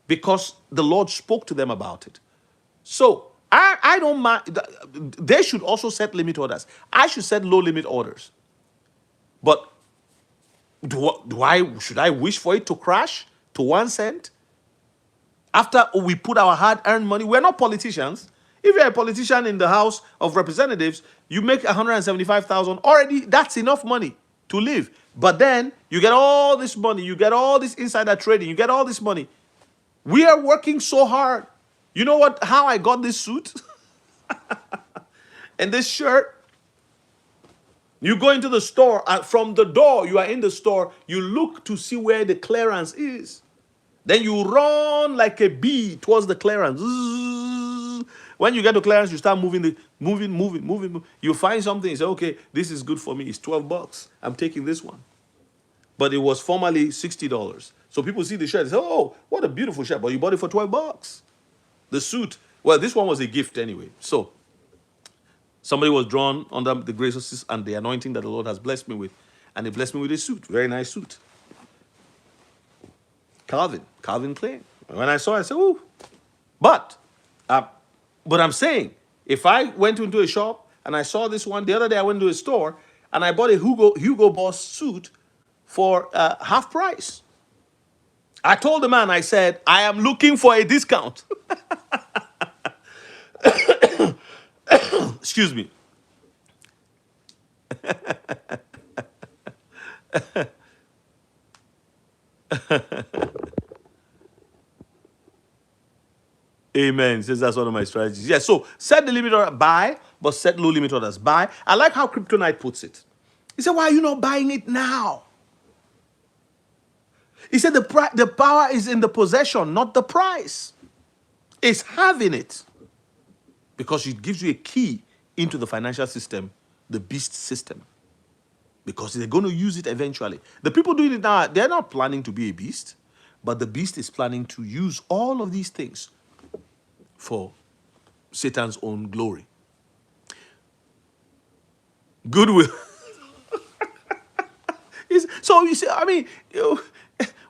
because the Lord spoke to them about it. So I don't mind. They should also set limit orders. I should set low limit orders. But should I wish for it to crash to 1 cent? After we put our hard-earned money, we're not politicians. If you're a politician in the House of Representatives, you make 175,000 already. That's enough money to live. But then you get all this money, you get all this insider trading, you get all this money. We are working so hard. You know what? How I got this suit and this shirt. You go into the store, from the door, you are in the store, you look to see where the clearance is. Then you run like a bee towards the clearance. When you get to clearance, you start moving. You find something, you say, okay, this is good for me. It's $12. I'm taking this one. But it was formerly $60. So people see the shirt, they say, oh, what a beautiful shirt, but you bought it for $12. The suit, well, this one was a gift anyway. So somebody was drawn under the grace and the anointing that the Lord has blessed me with. And he blessed me with a suit, very nice suit. Calvin Klein. When I saw it, I said, ooh. But I'm saying, if I went into a shop and I saw this one, the other day I went to a store and I bought a Hugo Boss suit for half price. I told the man, I said, I am looking for a discount. Excuse me. Amen. Says that's one of my strategies. Yeah, so set the limit order, buy, but set low limit orders, buy. I like how Kryptonite puts it. He said, why are you not buying it now? He said the power is in the possession, not the price. It's having it. Because it gives you a key into the financial system, the beast system. Because they're going to use it eventually. The people doing it now, they're not planning to be a beast, but the beast is planning to use all of these things for Satan's own glory. Goodwill. So you see, I mean,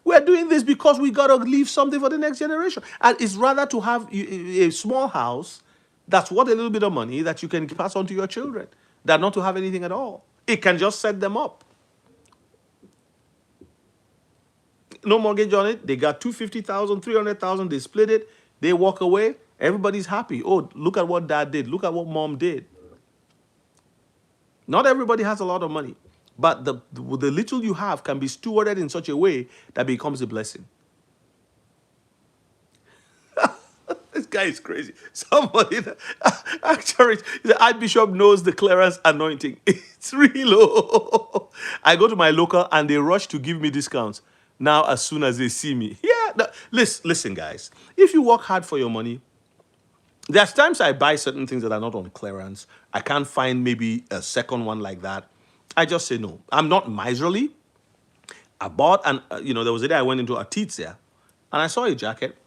we're doing this because we got to leave something for the next generation. And it's rather to have a small house that's worth a little bit of money that you can pass on to your children than not to have anything at all. It can just set them up. No mortgage on it. They got $250,000, $300,000. They split it. They walk away. Everybody's happy. Oh, look at what dad did. Look at what mom did. Not everybody has a lot of money. But the little you have can be stewarded in such a way that becomes a blessing. This guy is crazy. Somebody, actually, the Archbishop knows the clearance anointing. It's really low. I go to my local and they rush to give me discounts. Now, as soon as they see me. Yeah, no, listen, guys. If you work hard for your money, there's times I buy certain things that are not on clearance. I can't find maybe a second one like that. I just say no. I'm not miserly. I bought, and there was a day I went into Artizia, and I saw a jacket.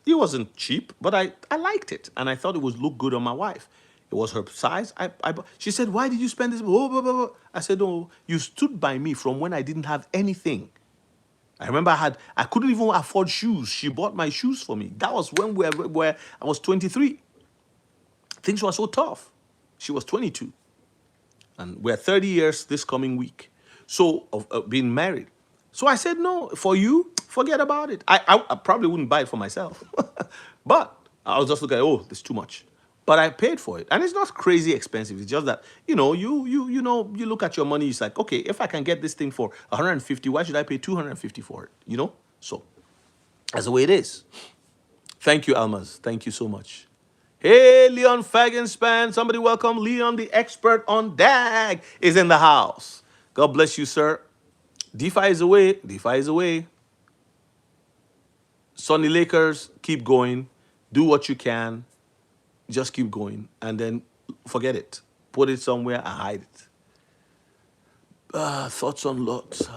It wasn't cheap, but I liked it, and I thought it would look good on my wife. It was her size. She said, why did you spend this? Blah, blah, blah, blah. I said, no, you stood by me from when I didn't have anything. I remember I couldn't even afford shoes. She bought my shoes for me. That was when I was 23. Things were so tough. She was 22. And we're 30 years this coming week. So, of being married. So I said, no, for you, forget about it. I probably wouldn't buy it for myself. But I was just looking at, oh, there's too much. But I paid for it. And it's not crazy expensive. It's just that, you look at your money. It's like, okay, if I can get this thing for 150, why should I pay 250 for it? So That's the way it is. Thank you, Almaz. Thank you so much. Hey, Leon Fagenspan. Somebody welcome Leon, the expert on DAG, is in the house. God bless you, sir. DeFi is away. DeFi is away. Sonny Lakers, keep going. Do what you can. Just keep going. And then forget it. Put it somewhere and hide it. Thoughts on lots.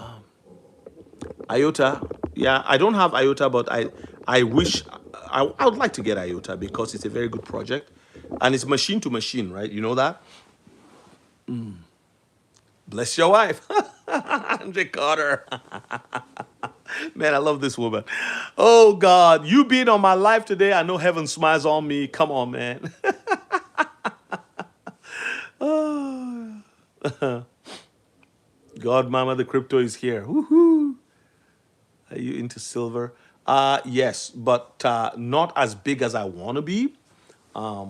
IOTA. Yeah, I don't have IOTA, but I wish I would like to get IOTA because it's a very good project. And it's machine to machine, right? You know that? Bless your wife. Andre Carter. Man, I love this woman. Oh, God. You being on my life today, I know heaven smiles on me. Come on, man. God, Mama, the crypto is here. Woohoo. Are you into silver? Yes, but not as big as I want to be. I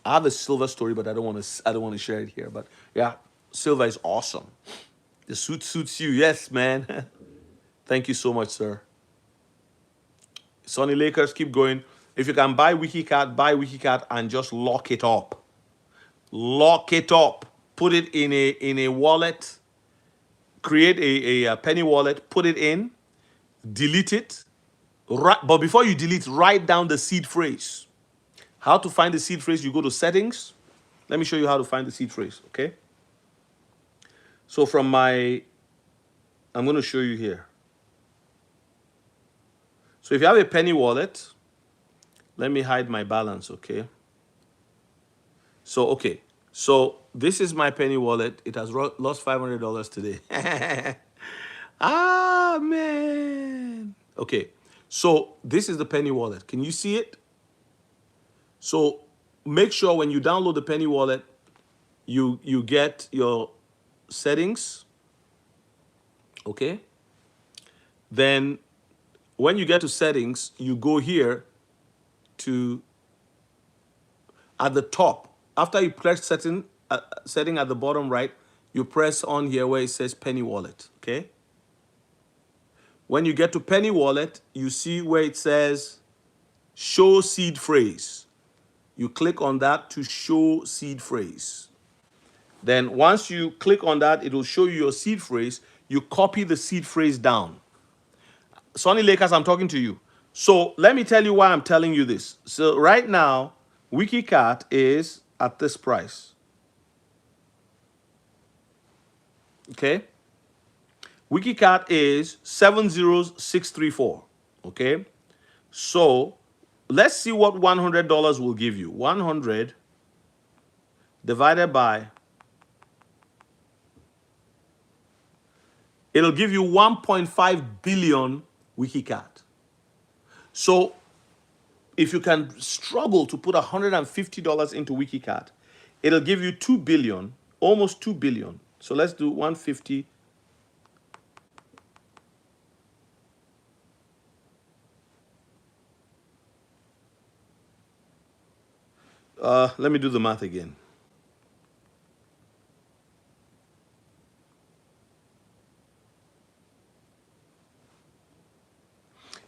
have a silver story, but I don't want to. I don't want to share it here. But yeah, silver is awesome. The suit suits you. Yes, man. Thank you so much, sir. Sonny Lakers, keep going. If you can buy WikiCat and just lock it up. Lock it up. Put it in a wallet. Create a penny wallet. Put it in. Delete it. But before you delete, write down the seed phrase. How to find the seed phrase? You go to settings. Let me show you how to find the seed phrase. Okay. So I'm going to show you here. So if you have a penny wallet, let me hide my balance, okay? So this is my penny wallet. It has lost $500 today. Ah, man. Okay, so this is the penny wallet. Can you see it? So make sure when you download the penny wallet, you get your settings, okay? Then when you get to settings, you go here to at the top. After you press setting at the bottom right, you press on here where it says penny wallet, okay? When you get to penny wallet, you see where it says show seed phrase. You click on that to show seed phrase. Then once you click on that, it will show you your seed phrase. You copy the seed phrase down. Sonny Lakers, I'm talking to you. So let me tell you why I'm telling you this. So right now, WikiCat is at this price. Okay? WikiCat is 70634. Okay? So let's see what $100 will give you. 100 divided by, it'll give you 1.5 billion WikiCat. So if you can struggle to put $150 into WikiCat, it'll give you 2 billion, almost 2 billion. So let's do 150. Let me do the math again.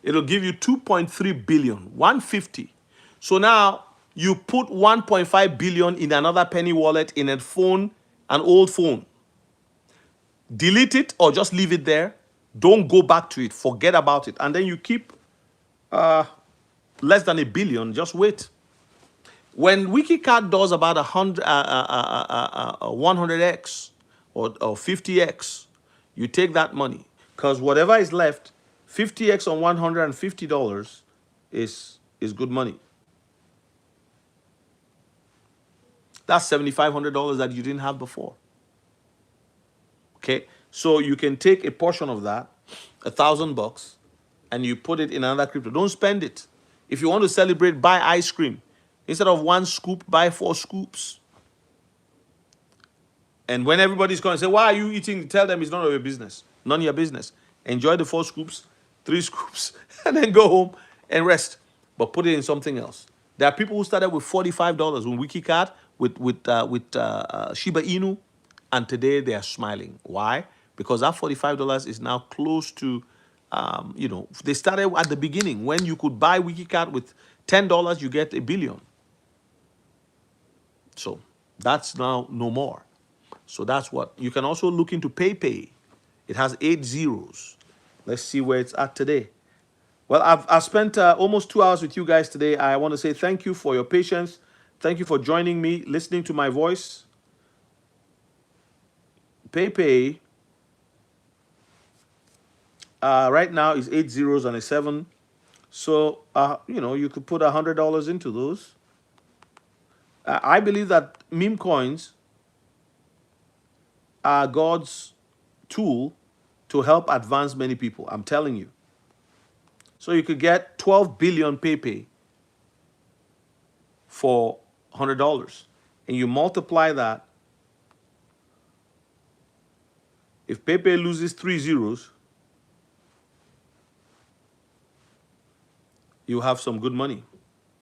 It'll give you 2.3 billion, 150. So now you put 1.5 billion in another penny wallet in a phone, an old phone. Delete it or just leave it there. Don't go back to it. Forget about it. And then you keep less than a billion. Just wait. When WikiCat does about 100x or 50x, you take that money. Because whatever is left, 50x on $150 is good money. That's $7,500 that you didn't have before. Okay, so you can take a portion of that, $1,000, and you put it in another crypto. Don't spend it. If you want to celebrate, buy ice cream. Instead of 1 scoop, buy 4 scoops. And when everybody's going to say, why are you eating? Tell them it's none of your business. None of your business. Enjoy the 4 scoops, 3 scoops, and then go home and rest. But put it in something else. There are people who started with $45 on WikiCat with Shiba Inu, and today they are smiling. Why? Because that $45 is now close to You know, they started at the beginning when you could buy WikiCat with $10, you get 1 billion. So that's now no more. So that's what you can also look into PayPay. It has 8 zeros. Let's see where it's at today. Well, I've spent almost 2 hours with you guys today. I want to say thank you for your patience. Thank you for joining me, listening to my voice. PayPay right now is 8 zeros and a 7. So, you know, you could put $100 into those. I believe that meme coins are God's tool to help advance many people. I'm telling you. So you could get 12 billion PayPay for $100. And you multiply that. If PayPay loses 3 zeros, you have some good money.